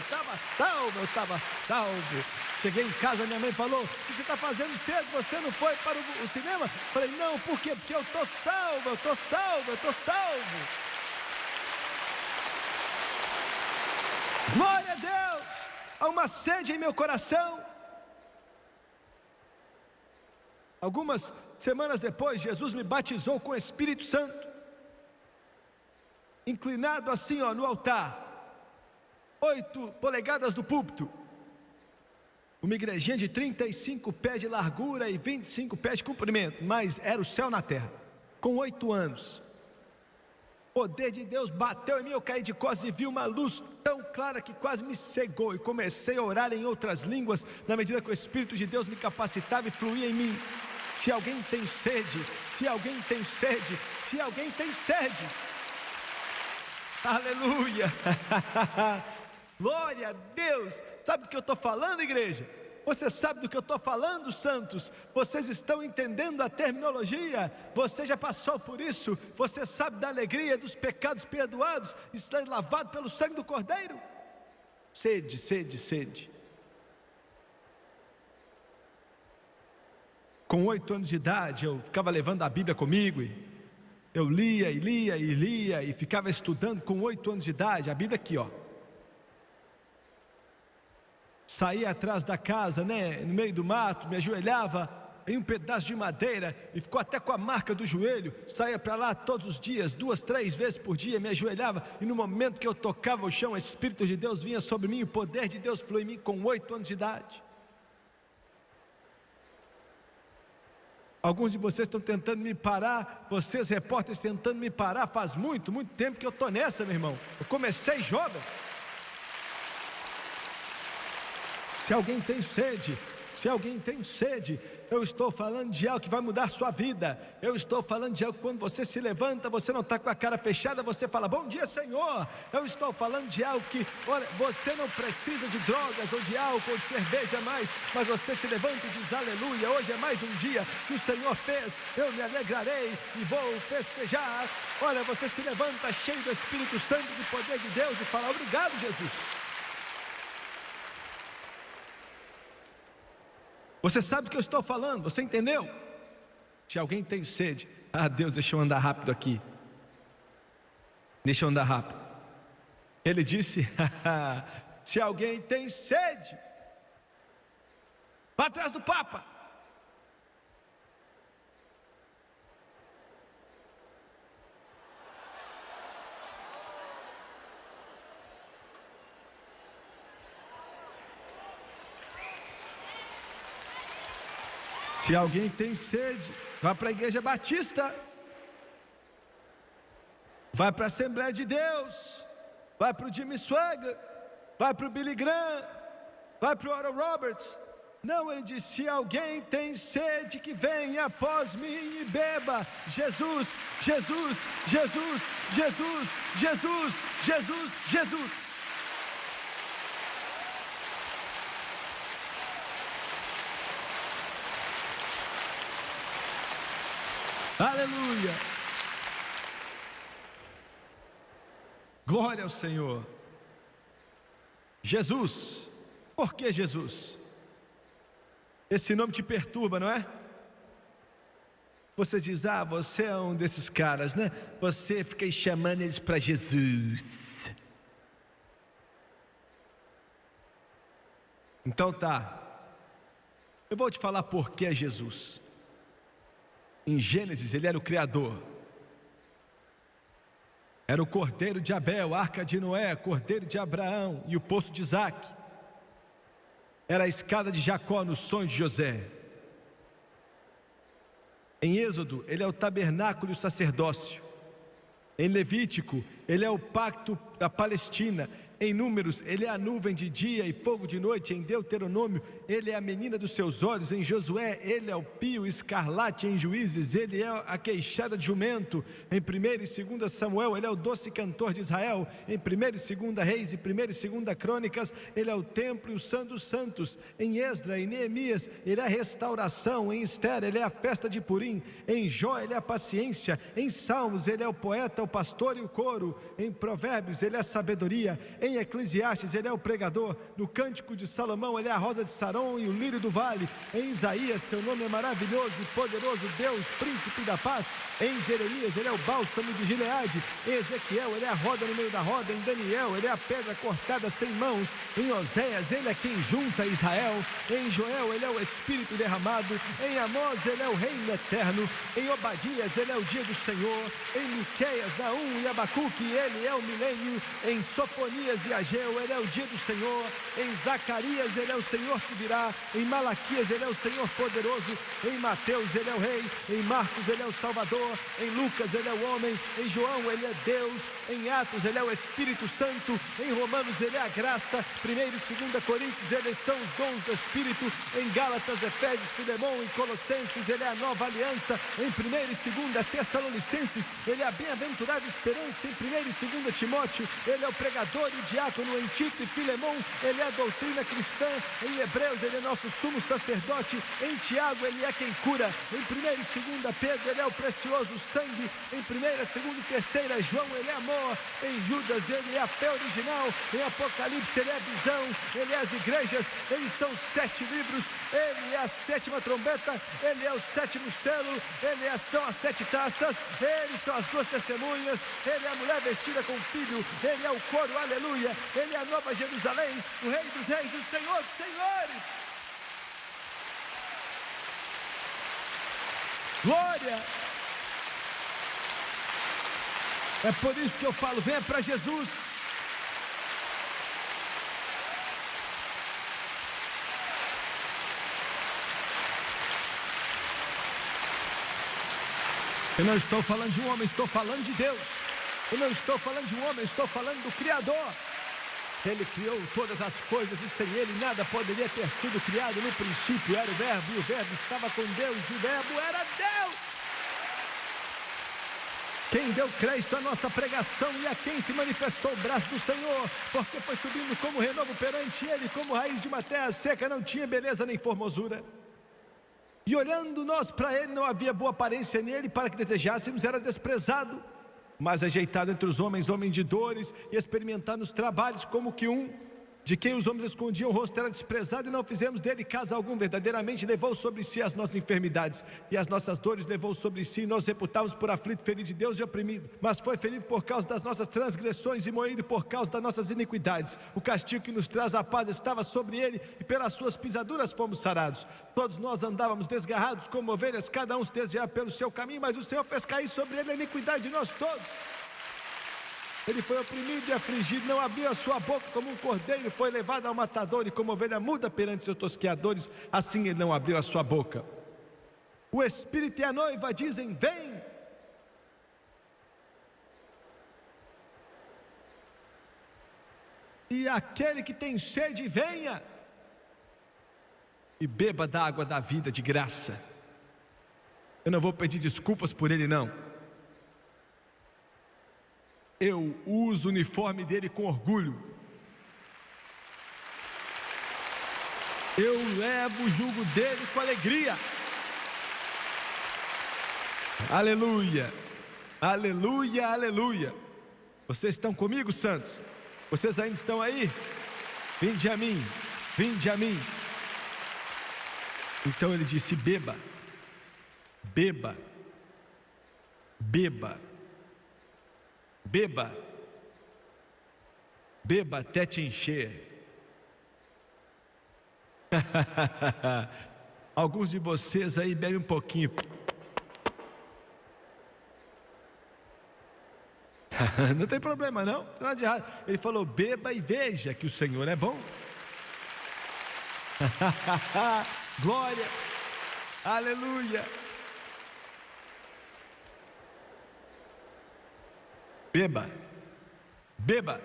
estava salvo. Cheguei em casa, minha mãe falou: o que você está fazendo cedo? Você não foi para o cinema? Falei: não, por quê? Porque eu estou salvo. Glória a Deus! Há uma sede em meu coração. Algumas semanas depois, Jesus me batizou com o Espírito Santo, inclinado assim no altar, 8 polegadas do púlpito, uma igrejinha de 35 pés de largura e 25 pés de comprimento, mas era o céu na terra. Com 8 anos, o poder de Deus bateu em mim, eu caí de costas e vi uma luz tão clara que quase me cegou. E comecei a orar em outras línguas, na medida que o Espírito de Deus me capacitava e fluía em mim. Se alguém tem sede, aleluia, glória a Deus. Sabe do que eu estou falando, igreja? Você sabe do que eu estou falando, santos? Vocês estão entendendo a terminologia? Você já passou por isso? Você sabe da alegria dos pecados perdoados, está lavado pelo sangue do Cordeiro? Sede. Com 8 anos de idade, eu ficava levando a Bíblia comigo e eu lia e lia e lia e ficava estudando com 8 anos de idade. A Bíblia aqui, ó. Saía atrás da casa, né, no meio do mato, me ajoelhava em um pedaço de madeira e ficou até com a marca do joelho. Saía para lá todos os dias, 2, 3 vezes por dia, me ajoelhava, e no momento que eu tocava o chão, o Espírito de Deus vinha sobre mim, o poder de Deus fluía em mim com 8 anos de idade. Alguns de vocês estão tentando me parar, vocês repórteres tentando me parar, faz muito tempo que eu estou nessa, meu irmão. Eu comecei jovem. Se alguém tem sede, eu estou falando de algo que vai mudar a sua vida. Eu estou falando de algo que quando você se levanta, você não está com a cara fechada, você fala, bom dia, Senhor. Eu estou falando de algo que, olha, você não precisa de drogas ou de álcool ou de cerveja mais, mas você se levanta e diz, aleluia, hoje é mais um dia que o Senhor fez, eu me alegrarei e vou festejar. Olha, você se levanta cheio do Espírito Santo, do poder de Deus, e fala, obrigado, Jesus. Você sabe o que eu estou falando, você entendeu? Se alguém tem sede, Deus, deixa eu andar rápido aqui. Deixa eu andar rápido. Ele disse, se alguém tem sede, vá atrás do Papa. Se alguém tem sede, vá para a Igreja Batista, vai para a Assembleia de Deus, vai para o Jimmy Swaggart, vai para o Billy Graham, vai para o Oral Roberts. Não, ele disse, se alguém tem sede, que venha após mim e beba. Jesus, Jesus, Jesus, Jesus, Jesus, Jesus, Jesus. Aleluia, glória ao Senhor. Jesus, por que Jesus? Esse nome te perturba, não é? Você diz, você é um desses caras, né? Você fica chamando eles para Jesus. Então tá, eu vou te falar por que é Jesus. Em Gênesis, ele era o Criador. Era o Cordeiro de Abel, a Arca de Noé, Cordeiro de Abraão e o Poço de Isaac. Era a escada de Jacó no sonho de José. Em Êxodo, ele é o tabernáculo e o sacerdócio. Em Levítico, ele é o pacto da Palestina. Em Números, ele é a nuvem de dia e fogo de noite. Em Deuteronômio, ele é a menina dos seus olhos. Em Josué, ele é o pio escarlate. Em Juízes, ele é a queixada de jumento. Em 1 e 2 Samuel, ele é o doce cantor de Israel. Em 1 e 2 Reis e 1 e 2 Crônicas, ele é o templo e o santo dos santos. Em Esdra e Neemias, ele é a restauração. Em Esther, ele é a festa de Purim. Em Jó, ele é a paciência. Em Salmos, ele é o poeta, o pastor e o coro. Em Provérbios, ele é a sabedoria. Em Eclesiastes, ele é o pregador. No Cântico de Salomão, ele é a rosa de Saron e o lírio do vale. Em Isaías, seu nome é maravilhoso e poderoso, Deus, príncipe da paz. Em Jeremias, ele é o bálsamo de Gileade. Em Ezequiel, ele é a roda no meio da roda. Em Daniel, ele é a pedra cortada sem mãos. Em Oséias, ele é quem junta Israel. Em Joel, ele é o Espírito derramado. Em Amós, ele é o reino eterno. Em Obadias, ele é o dia do Senhor. Em Miqueias, Naum e Abacuque, ele é o milênio. Em Sofonias e Ageu, ele é o dia do Senhor. Em Zacarias, ele é o Senhor que virá. Em Malaquias, ele é o Senhor poderoso. Em Mateus, ele é o Rei. Em Marcos, ele é o Salvador. Em Lucas, ele é o homem. Em João, ele é Deus. Em Atos, ele é o Espírito Santo. Em Romanos, ele é a graça. 1 e 2 Coríntios, eles são os dons do Espírito. Em Gálatas, Efésios, Filemão e Colossenses, ele é a nova aliança. Em 1 e 2 Tessalonicenses, ele é a bem-aventurada esperança. Em 1 e 2 Timóteo, ele é o pregador e diácono. Em Tito e Filemão, ele é a doutrina cristã. Em Hebreus, Deus, Ele é nosso sumo sacerdote. Em Tiago, Ele é quem cura. Em 1ª e 2ª Pedro, Ele é o precioso sangue. Em 1ª, 2ª e 3ª João, Ele é amor. Em Judas, Ele é a fé original. Em Apocalipse, Ele é a visão. Ele é as igrejas. Eles são 7 livros. Ele é a 7ª trombeta. Ele é o 7º selo. São as 7 taças. Eles são as 2 testemunhas. Ele é a mulher vestida com o filho. Ele é o coro, aleluia. Ele é a nova Jerusalém, o Rei dos reis, o Senhor dos senhores. Glória. É por isso que eu falo, venha para Jesus. Eu não estou falando de um homem, estou falando de Deus. Eu não estou falando de um homem, estou falando do Criador. Ele criou todas as coisas e sem Ele nada poderia ter sido criado. No princípio era o Verbo e o Verbo estava com Deus e o Verbo era Deus. Quem deu crédito à nossa pregação e a quem se manifestou o braço do Senhor, porque foi subindo como renovo perante Ele, como raiz de uma terra seca, não tinha beleza nem formosura. E olhando nós para Ele, não havia boa aparência nele, para que desejássemos, era desprezado, mas ajeitado entre os homens, homem de dores, e experimentar nos trabalhos como que de quem os homens escondiam o rosto era desprezado, e não fizemos dele caso algum. Verdadeiramente levou sobre si as nossas enfermidades e as nossas dores levou sobre si, e nós reputávamos por aflito, ferido de Deus e oprimido. Mas foi ferido por causa das nossas transgressões e moído por causa das nossas iniquidades. O castigo que nos traz a paz estava sobre ele, e pelas suas pisaduras fomos sarados. Todos nós andávamos desgarrados como ovelhas, cada um se desviava pelo seu caminho, mas o Senhor fez cair sobre ele a iniquidade de nós todos. Ele foi oprimido e afligido, não abriu a sua boca, como um cordeiro foi levado ao matador, e como ovelha muda perante seus tosqueadores, assim ele não abriu a sua boca. O Espírito e a noiva dizem: vem. E aquele que tem sede, venha e beba da água da vida de graça. Eu não vou pedir desculpas por ele, não. Eu uso o uniforme dele com orgulho. Eu levo o jugo dele com alegria. Aleluia, aleluia, aleluia. Vocês estão comigo, santos? Vocês ainda estão aí? Vinde a mim, vinde a mim. Então ele disse: beba, beba, beba. Beba, beba até te encher. Alguns de vocês aí bebem um pouquinho. Não tem problema não, não tem nada de errado. Ele falou: beba e veja que o Senhor é bom. Glória, aleluia. Beba, beba,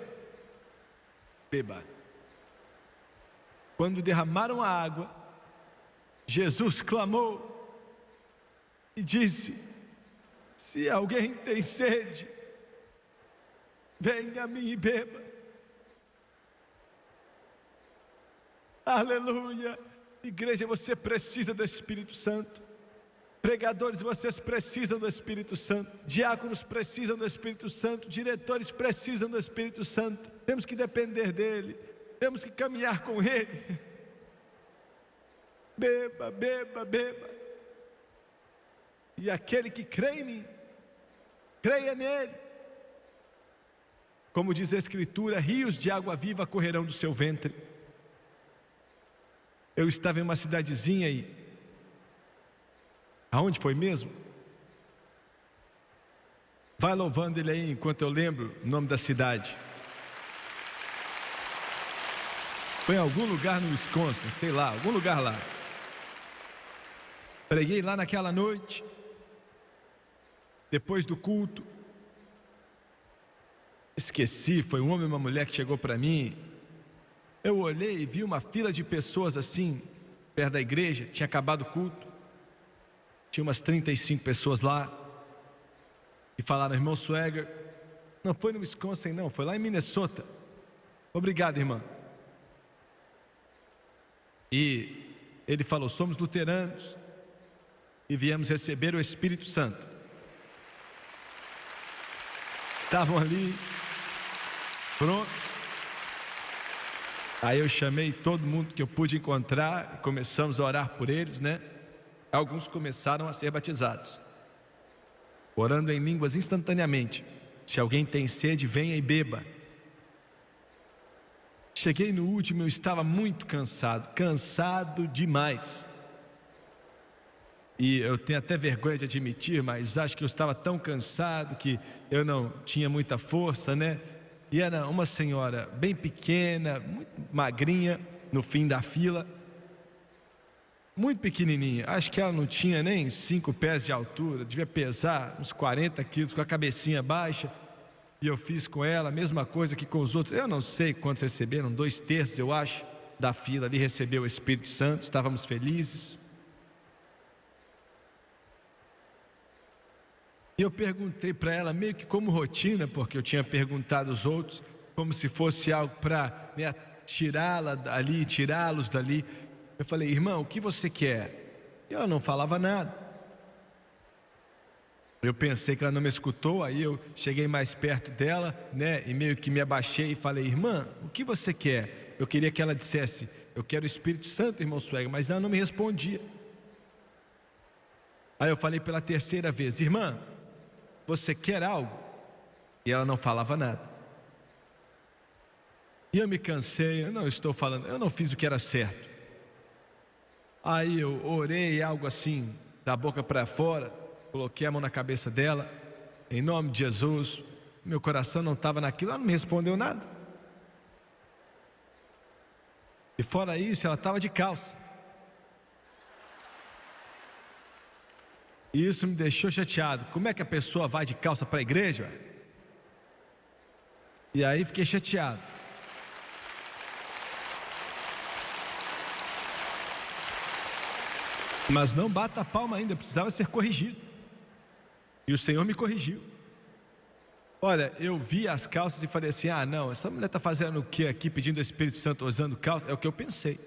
beba. Quando derramaram a água, Jesus clamou e disse: se alguém tem sede, venha a mim e beba. Aleluia. Igreja, você precisa do Espírito Santo. Pregadores, vocês precisam do Espírito Santo. Diáconos precisam do Espírito Santo. Diretores precisam do Espírito Santo. Temos que depender dele. Temos que caminhar com ele. Beba, beba, beba. E aquele que crê em mim, creia nele. Como diz a Escritura, rios de água viva correrão do seu ventre. Eu estava em uma cidadezinha aí. Aonde foi mesmo? Vai louvando ele aí enquanto eu lembro o nome da cidade. Foi em algum lugar no Wisconsin, sei lá, algum lugar lá. Preguei lá naquela noite. Depois do culto, esqueci, foi um homem e uma mulher que chegou para mim. Eu olhei e vi uma fila de pessoas assim, perto da igreja, tinha acabado o culto. Tinha umas 35 pessoas lá. E falaram: irmão Swagger, não foi no Wisconsin não, foi lá em Minnesota. Obrigado, irmã. E ele falou: somos luteranos e viemos receber o Espírito Santo. Estavam ali, prontos. Aí eu chamei todo mundo que eu pude encontrar e começamos a orar por eles, né? Alguns começaram a ser batizados, orando em línguas instantaneamente. Se alguém tem sede, venha e beba. Cheguei no último, eu estava muito cansado demais. E eu tenho até vergonha de admitir, mas acho que eu estava tão cansado que eu não tinha muita força, né? E era uma senhora bem pequena, muito magrinha, no fim da fila, muito pequenininha. Acho que ela não tinha nem 5 pés de altura, devia pesar uns 40 quilos, com a cabecinha baixa. E eu fiz com ela a mesma coisa que com os outros. Eu não sei quantos receberam, 2/3, eu acho, da fila ali recebeu o Espírito Santo. Estávamos felizes. E eu perguntei para ela, meio que como rotina, porque eu tinha perguntado aos outros, como se fosse algo para tirá-la dali, tirá-los dali. Eu falei: irmão, o que você quer? E ela não falava nada. Eu pensei que ela não me escutou, aí eu cheguei mais perto dela, né? E meio que me abaixei e falei: irmã, o que você quer? Eu queria que ela dissesse: eu quero o Espírito Santo, irmão Swagger, mas ela não me respondia. Aí eu falei pela 3ª vez: irmã, você quer algo? E ela não falava nada. E eu me cansei, eu não estou falando, eu não fiz o que era certo. Aí eu orei algo assim, da boca para fora, coloquei a mão na cabeça dela, em nome de Jesus. Meu coração não estava naquilo, ela não me respondeu nada. E fora isso, ela estava de calça. E isso me deixou chateado. Como é que a pessoa vai de calça para a igreja? E aí fiquei chateado. Mas não bata a palma ainda, precisava ser corrigido. E o Senhor me corrigiu. Olha, eu vi as calças e falei assim: ah não, essa mulher está fazendo o que aqui, pedindo o Espírito Santo usando calça? É o que eu pensei.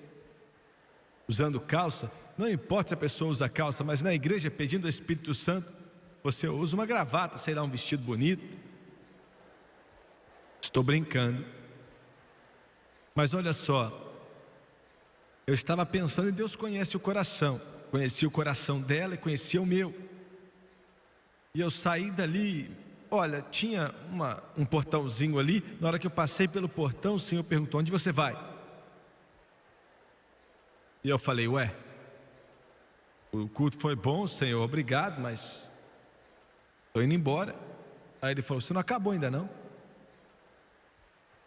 Usando calça, não importa se a pessoa usa calça, mas na igreja pedindo o Espírito Santo, você usa uma gravata, sei lá, um vestido bonito. Estou brincando. Mas olha só, eu estava pensando, e Deus conhece o coração. Conhecia o coração dela e conhecia o meu. E eu saí dali, olha, tinha um portãozinho ali. Na hora que eu passei pelo portão, o Senhor perguntou: onde você vai? E eu falei: ué, o culto foi bom, Senhor, obrigado, mas estou indo embora. Aí ele falou: você não acabou ainda não?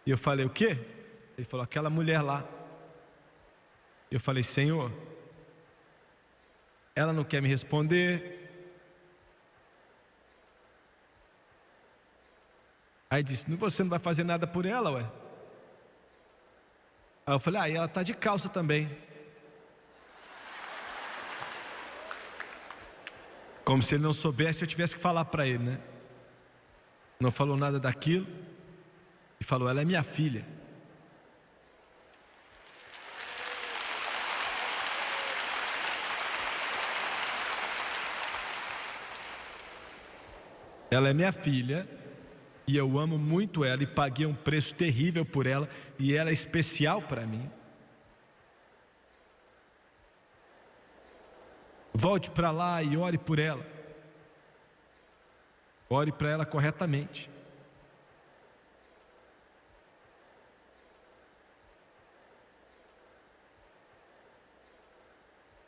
E eu falei: o quê? Ele falou: aquela mulher lá. Eu falei: Senhor, ela não quer me responder. Aí disse: você não vai fazer nada por ela, ué? Aí eu falei: e ela está de calça também. Como se ele não soubesse, eu tivesse que falar para ele, né? Não falou nada daquilo. E falou: ela é minha filha. Ela é minha filha e eu amo muito ela e paguei um preço terrível por ela e ela é especial para mim. Volte para lá e ore por ela. Ore para ela corretamente.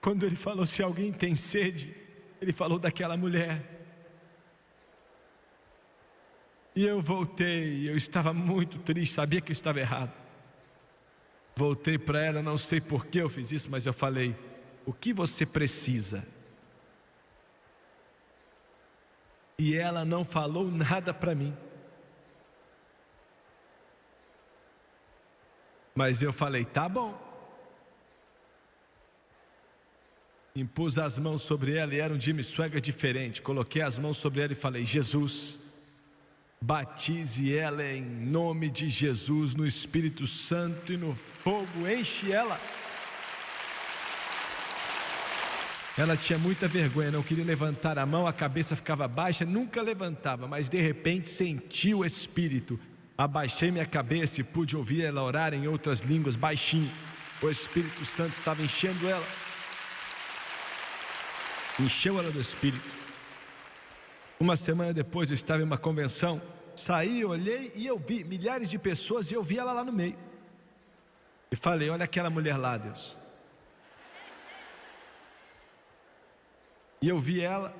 Quando ele falou: se alguém tem sede, ele falou daquela mulher. E eu voltei, eu estava muito triste, sabia que eu estava errado. Voltei para ela, não sei por que eu fiz isso, mas eu falei: o que você precisa? E ela não falou nada para mim. Mas eu falei: tá bom. Impus as mãos sobre ela e era um Jimmy Swagger diferente. Coloquei as mãos sobre ela e falei: Jesus, batize ela em nome de Jesus, no Espírito Santo e no fogo, enche ela. Ela tinha muita vergonha, não queria levantar a mão, a cabeça ficava baixa, nunca levantava, mas de repente senti o Espírito. Abaixei minha cabeça e pude ouvir ela orar em outras línguas, baixinho. O Espírito Santo estava enchendo ela. Encheu ela do Espírito. Uma semana depois eu estava em uma convenção, saí, olhei e eu vi milhares de pessoas e eu vi ela lá no meio. E falei, olha aquela mulher lá, Deus. E eu vi ela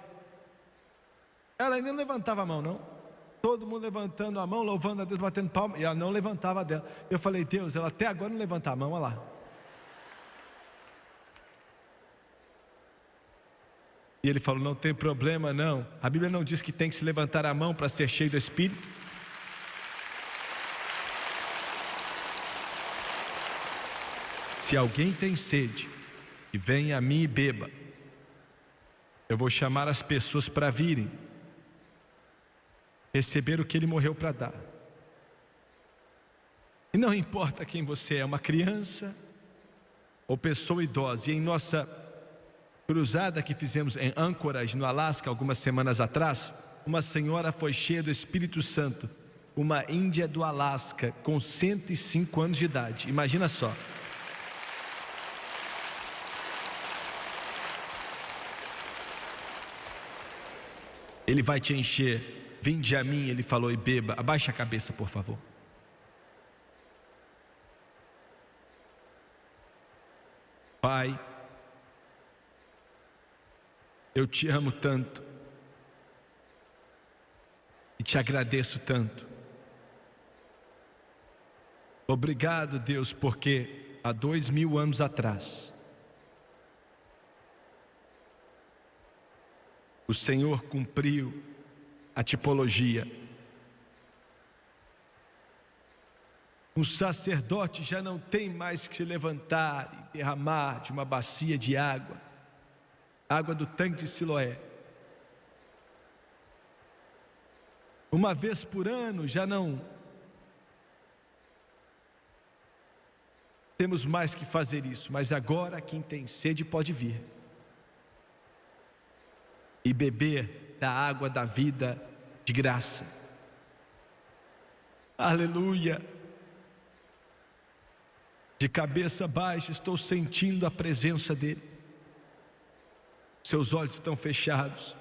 ainda não levantava a mão não. Todo mundo levantando a mão, louvando a Deus, batendo palma, e ela não levantava a dela. Eu falei, Deus, ela até agora não levanta a mão, olha lá. E ele falou, não tem problema não. A Bíblia não diz que tem que se levantar a mão para ser cheio do Espírito. Se alguém tem sede, que venha a mim e beba. Eu vou chamar as pessoas para virem receber o que Ele morreu para dar. E não importa quem você é, uma criança ou pessoa idosa. E em nossa cruzada que fizemos em Anchorage, no Alasca, algumas semanas atrás, uma senhora foi cheia do Espírito Santo, uma índia do Alasca, com 105 anos de idade. Imagina só. Ele vai te encher, vinde a mim, ele falou, e beba. Abaixa a cabeça, por favor. Pai, eu te amo tanto e te agradeço tanto. Obrigado, Deus, porque há 2000 anos atrás o Senhor cumpriu a tipologia. Um sacerdote já não tem mais que se levantar e derramar de uma bacia de água, água do tanque de Siloé. Uma vez por ano já não temos mais que fazer isso, mas agora quem tem sede pode vir e beber da água da vida de graça. Aleluia. De cabeça baixa estou sentindo a presença dele. Seus olhos estão fechados.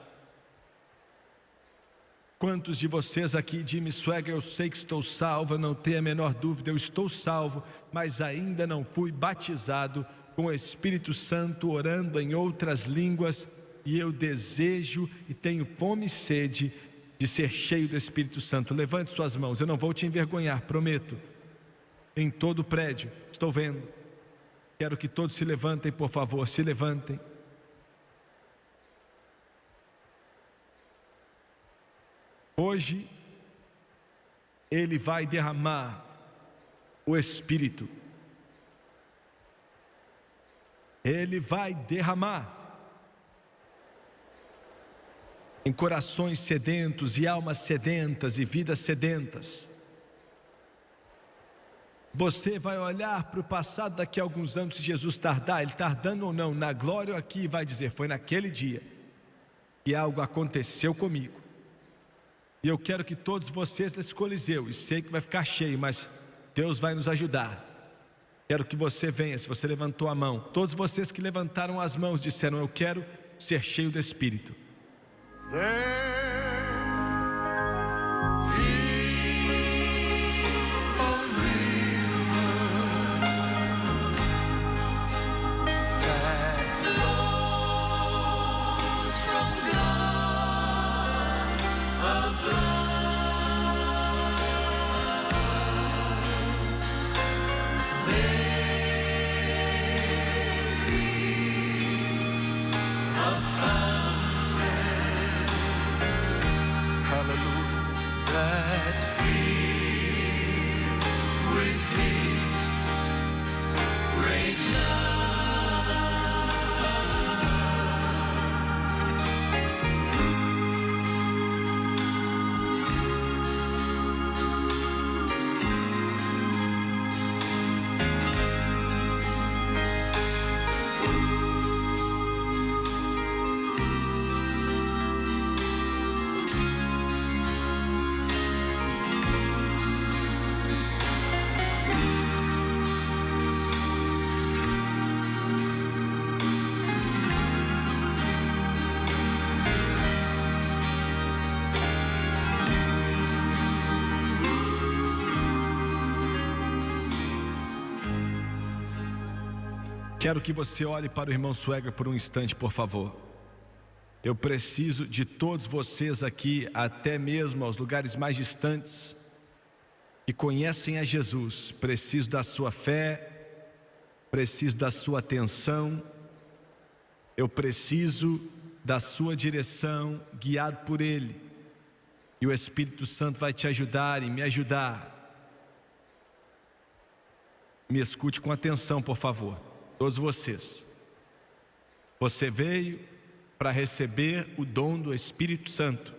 Quantos de vocês aqui, Jimmy Swagger, eu sei que estou salvo, eu não tenho a menor dúvida, eu estou salvo, mas ainda não fui batizado com o Espírito Santo, orando em outras línguas. E eu desejo e tenho fome e sede de ser cheio do Espírito Santo. Levante suas mãos, eu não vou te envergonhar, prometo. Em todo o prédio, estou vendo. Quero que todos se levantem, por favor, se levantem. Hoje, Ele vai derramar o Espírito. Ele vai derramar em corações sedentos e almas sedentas e vidas sedentas. Você vai olhar para o passado daqui a alguns anos, se Jesus tardar, Ele tardando ou não, na glória aqui, vai dizer, foi naquele dia que algo aconteceu comigo. E eu quero que todos vocês nesse coliseu, e sei que vai ficar cheio, mas Deus vai nos ajudar. Quero que você venha, se você levantou a mão, todos vocês que levantaram as mãos disseram, eu quero ser cheio do Espírito. Quero que você olhe para o irmão Swagger por um instante, por favor. Eu preciso de todos vocês aqui, até mesmo aos lugares mais distantes, que conhecem a Jesus. Preciso da sua fé, preciso da sua atenção, eu preciso da sua direção, guiado por Ele. E o Espírito Santo vai te ajudar e me ajudar. Me escute com atenção, por favor, todos vocês. Você veio para receber o dom do Espírito Santo.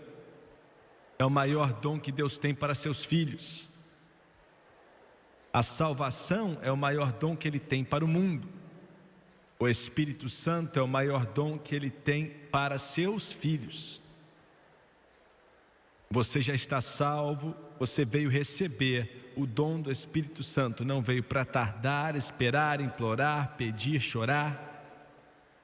É o maior dom que Deus tem para seus filhos. A salvação é o maior dom que Ele tem para o mundo. O Espírito Santo é o maior dom que Ele tem para seus filhos. Você já está salvo, você veio receber o dom do Espírito Santo. Não veio para tardar, esperar, implorar, pedir, chorar.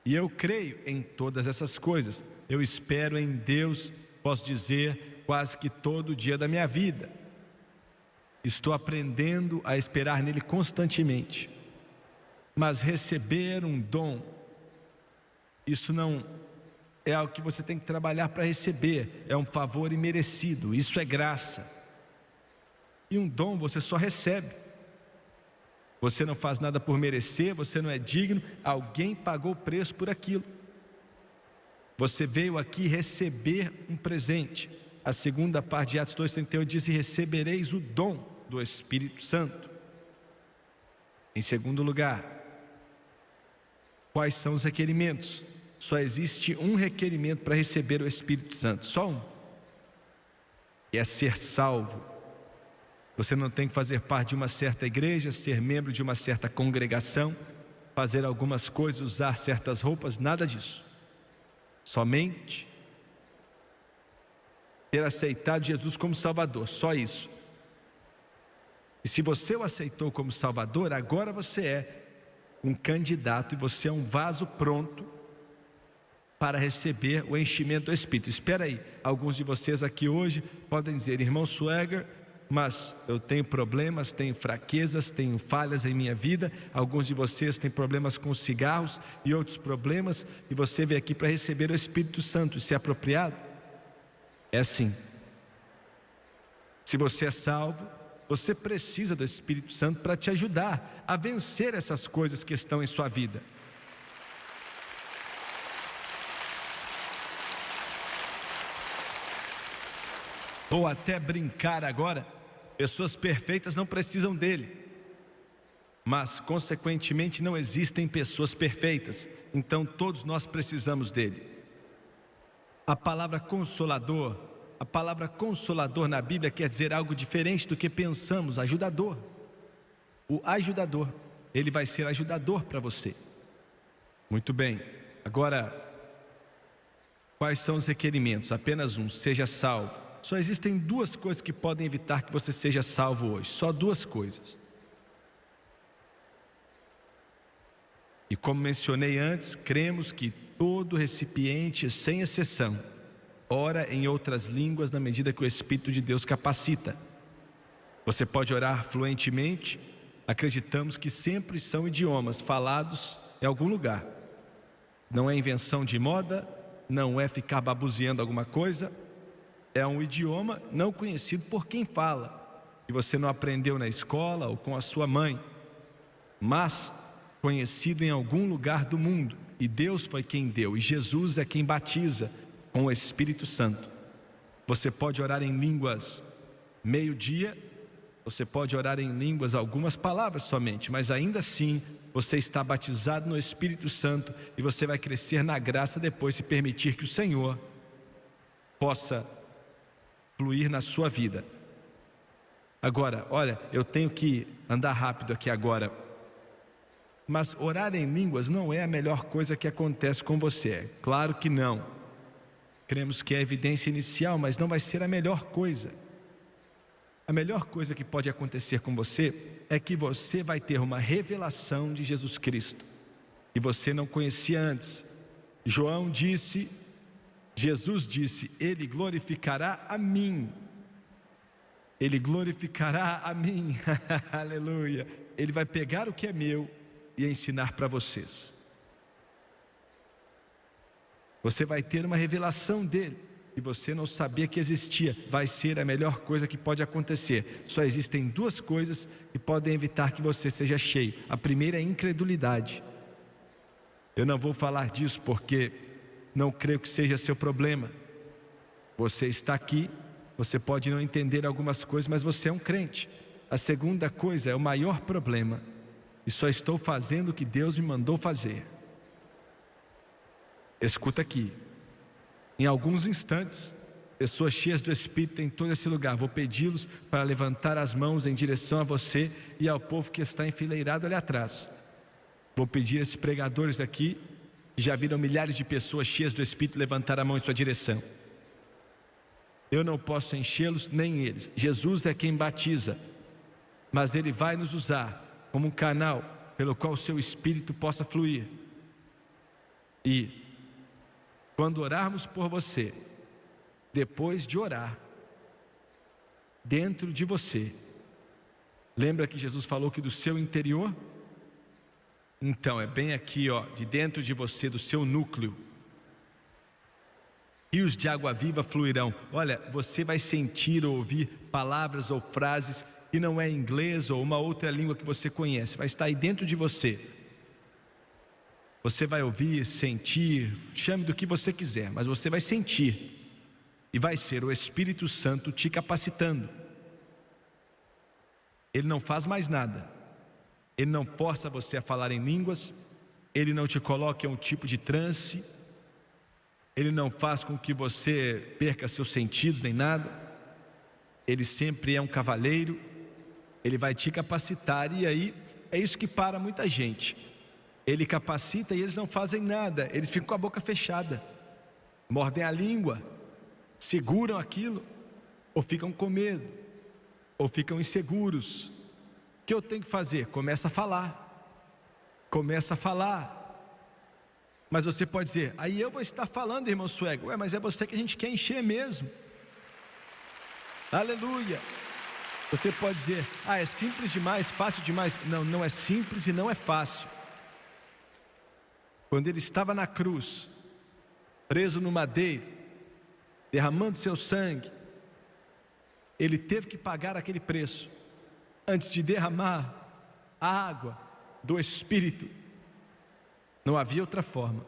E eu creio em todas essas coisas. Eu espero em Deus, posso dizer, quase que todo dia da minha vida. Estou aprendendo a esperar nele constantemente. Mas receber um dom, isso não é algo que você tem que trabalhar para receber. É um favor imerecido, isso é graça. E um dom você só recebe. Você não faz nada por merecer, você não é digno, alguém pagou o preço por aquilo. Você veio aqui receber um presente. A segunda parte de Atos 2:38 diz: e recebereis o dom do Espírito Santo. Em segundo lugar, quais são os requerimentos? Só existe um requerimento para receber o Espírito Santo, só um. E é ser salvo. Você não tem que fazer parte de uma certa igreja, ser membro de uma certa congregação, fazer algumas coisas, usar certas roupas, nada disso. Somente ter aceitado Jesus como Salvador, só isso. E se você o aceitou como Salvador, agora você é um candidato e você é um vaso pronto para receber o enchimento do Espírito. Espera aí, alguns de vocês aqui hoje podem dizer: irmão Swagger, mas eu tenho problemas, tenho fraquezas, tenho falhas em minha vida. Alguns de vocês têm problemas com cigarros e outros problemas, e você veio aqui para receber o Espírito Santo. Isso é apropriado? É assim. Se você é salvo, você precisa do Espírito Santo para te ajudar a vencer essas coisas que estão em sua vida. Vou até brincar agora. Pessoas perfeitas não precisam dele, mas consequentemente não existem pessoas perfeitas. Então todos nós precisamos dele. A palavra consolador na Bíblia quer dizer algo diferente do que pensamos. Ajudador. O ajudador, ele vai ser ajudador para você. Muito bem. Agora, quais são os requerimentos? Apenas um: seja salvo. Só existem duas coisas que podem evitar que você seja salvo hoje. Só duas coisas. E como mencionei antes, cremos que todo recipiente, sem exceção, ora em outras línguas na medida que o Espírito de Deus capacita. Você pode orar fluentemente. Acreditamos que sempre são idiomas falados em algum lugar. Não é invenção de moda, não é ficar babuzeando alguma coisa. É um idioma não conhecido por quem fala, e você não aprendeu na escola ou com a sua mãe, mas conhecido em algum lugar do mundo. E Deus foi quem deu, e Jesus é quem batiza com o Espírito Santo. Você pode orar em línguas meio-dia, você pode orar em línguas, algumas palavras somente, mas ainda assim você está batizado no Espírito Santo, e você vai crescer na graça depois, se permitir que o Senhor possa fluir na sua vida. Agora, olha, eu tenho que andar rápido aqui agora, mas orar em línguas não é a melhor coisa que acontece com você. Claro que não. Cremos que é a evidência inicial, mas não vai ser a melhor coisa. A melhor coisa que pode acontecer com você é que você vai ter uma revelação de Jesus Cristo que você não conhecia antes. Jesus disse: Ele glorificará a mim. Ele glorificará a mim. Aleluia. Ele vai pegar o que é meu e ensinar para vocês. Você vai ter uma revelação dele e você não sabia que existia. Vai ser a melhor coisa que pode acontecer. Só existem duas coisas que podem evitar que você seja cheio. A primeira é a incredulidade. Eu não vou falar disso porque não creio que seja seu problema. Você está aqui, você pode não entender algumas coisas, mas você é um crente. A segunda coisa é o maior problema. E só estou fazendo o que Deus me mandou fazer. Escuta aqui. Em alguns instantes, pessoas cheias do Espírito em todo esse lugar, vou pedi-los para levantar as mãos em direção a você e ao povo que está enfileirado ali atrás. Vou pedir a esses pregadores aqui, que já viram milhares de pessoas cheias do Espírito, levantar a mão em sua direção. Eu não posso enchê-los, nem eles. Jesus é quem batiza, mas Ele vai nos usar como um canal pelo qual o seu Espírito possa fluir. E quando orarmos por você, depois de orar, dentro de você, lembra que Jesus falou que do seu interior? Então é bem aqui, ó, de dentro de você, do seu núcleo, rios de água viva fluirão. Olha, você vai sentir ou ouvir palavras ou frases que não é inglês ou uma outra língua que você conhece, vai estar aí dentro de você. Você vai ouvir, sentir, chame do que você quiser, mas você vai sentir. E vai ser o Espírito Santo te capacitando. Ele não faz mais nada. Ele não força você a falar em línguas. Ele não te coloca em um tipo de transe. Ele não faz com que você perca seus sentidos nem nada. Ele sempre é um cavaleiro. Ele vai te capacitar. E aí, é isso que para muita gente. Ele capacita e eles não fazem nada. Eles ficam com a boca fechada, mordem a língua, seguram aquilo, ou ficam com medo, ou ficam inseguros. O que eu tenho que fazer? Começa a falar. Começa a falar. Mas você pode dizer, aí eu vou estar falando, irmão Swag. Ué, mas é você que a gente quer encher mesmo. Aleluia. Você pode dizer, é simples demais, fácil demais. Não, não é simples e não é fácil. Quando ele estava na cruz, preso no madeiro, derramando seu sangue, ele teve que pagar aquele preço antes de derramar a água do Espírito. Não havia outra forma,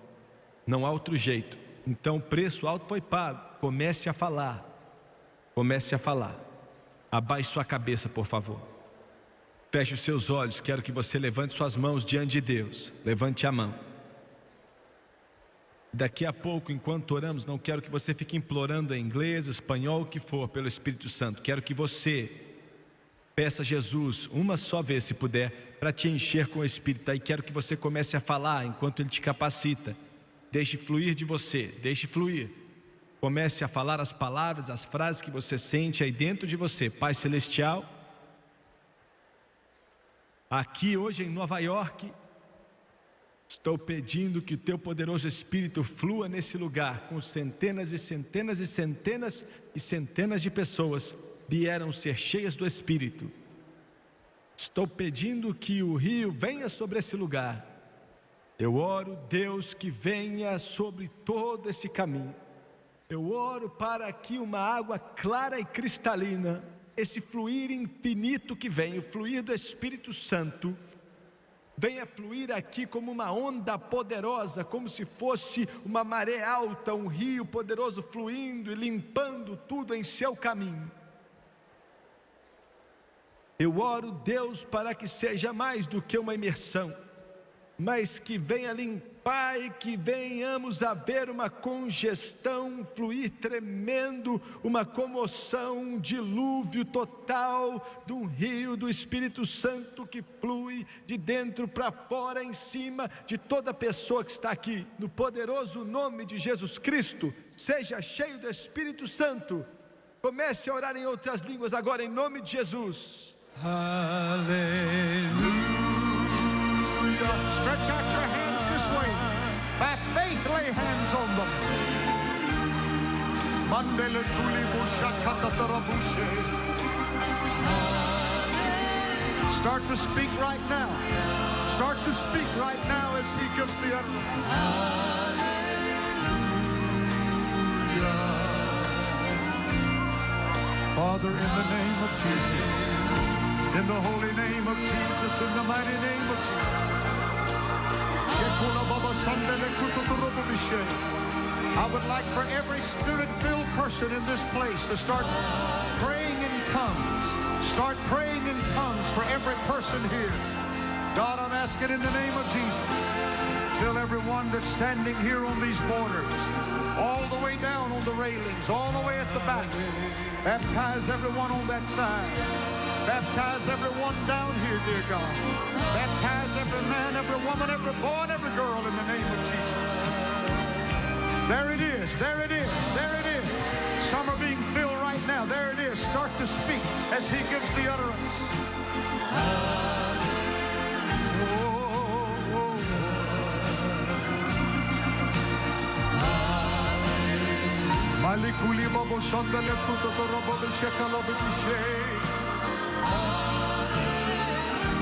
não há outro jeito. Então o preço alto foi pago. Comece a falar. Comece a falar. Abaixe sua cabeça, por favor. Feche os seus olhos. Quero que você levante suas mãos diante de Deus. Levante a mão. Daqui a pouco, enquanto oramos, não quero que você fique implorando em inglês, espanhol, o que for, pelo Espírito Santo. Quero que você peça a Jesus uma só vez, se puder, para te encher com o Espírito. Aí quero que você comece a falar enquanto Ele te capacita. Deixe fluir de você, deixe fluir. Comece a falar as palavras, as frases que você sente aí dentro de você. Pai Celestial, aqui hoje em Nova York, estou pedindo que o Teu poderoso Espírito flua nesse lugar, com centenas e centenas e centenas e centenas de pessoas vieram ser cheias do Espírito. Estou pedindo que o rio venha sobre esse lugar. Eu oro, Deus, que venha sobre todo esse caminho. Eu oro para que uma água clara e cristalina, esse fluir infinito que vem, o fluir do Espírito Santo, venha fluir aqui como uma onda poderosa, como se fosse uma maré alta, um rio poderoso fluindo e limpando tudo em seu caminho. Eu oro, Deus, para que seja mais do que uma imersão, mas que venha limpar e que venhamos a ver uma congestão, um fluir tremendo, uma comoção, um dilúvio total de um rio do Espírito Santo que flui de dentro para fora, em cima de toda pessoa que está aqui. No poderoso nome de Jesus Cristo, seja cheio do Espírito Santo. Comece a orar em outras línguas agora, em nome de Jesus. Aleluia. Stretch out your hands this way. By faith, lay hands on them. Mandele tulibu shakata tarabushe. Start to speak right now. Start to speak right now as he gives the utterance. Father, in the name of Jesus, in the holy name of Jesus, in the mighty name of Jesus, I would like for every spirit-filled person in this place to start praying in tongues. Start praying in tongues for every person here. God, I'm asking in the name of Jesus, fill everyone that's standing here on these borders, all the way down on the railings, all the way at the back. Baptize everyone on that side. Baptize everyone down here, dear God. Baptize every man, every woman, every boy, and every girl in the name of Jesus. There it is, there it is, there it is. Some are being filled right now. There it is. Start to speak as he gives the utterance.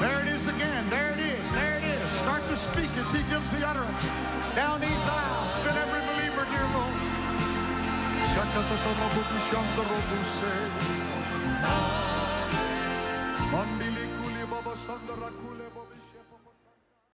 There it is again. There it is. There it is. Start to speak as he gives the utterance. Down these aisles, fill every believer, dear Lord. Mandili kuli baba sandara kule baba.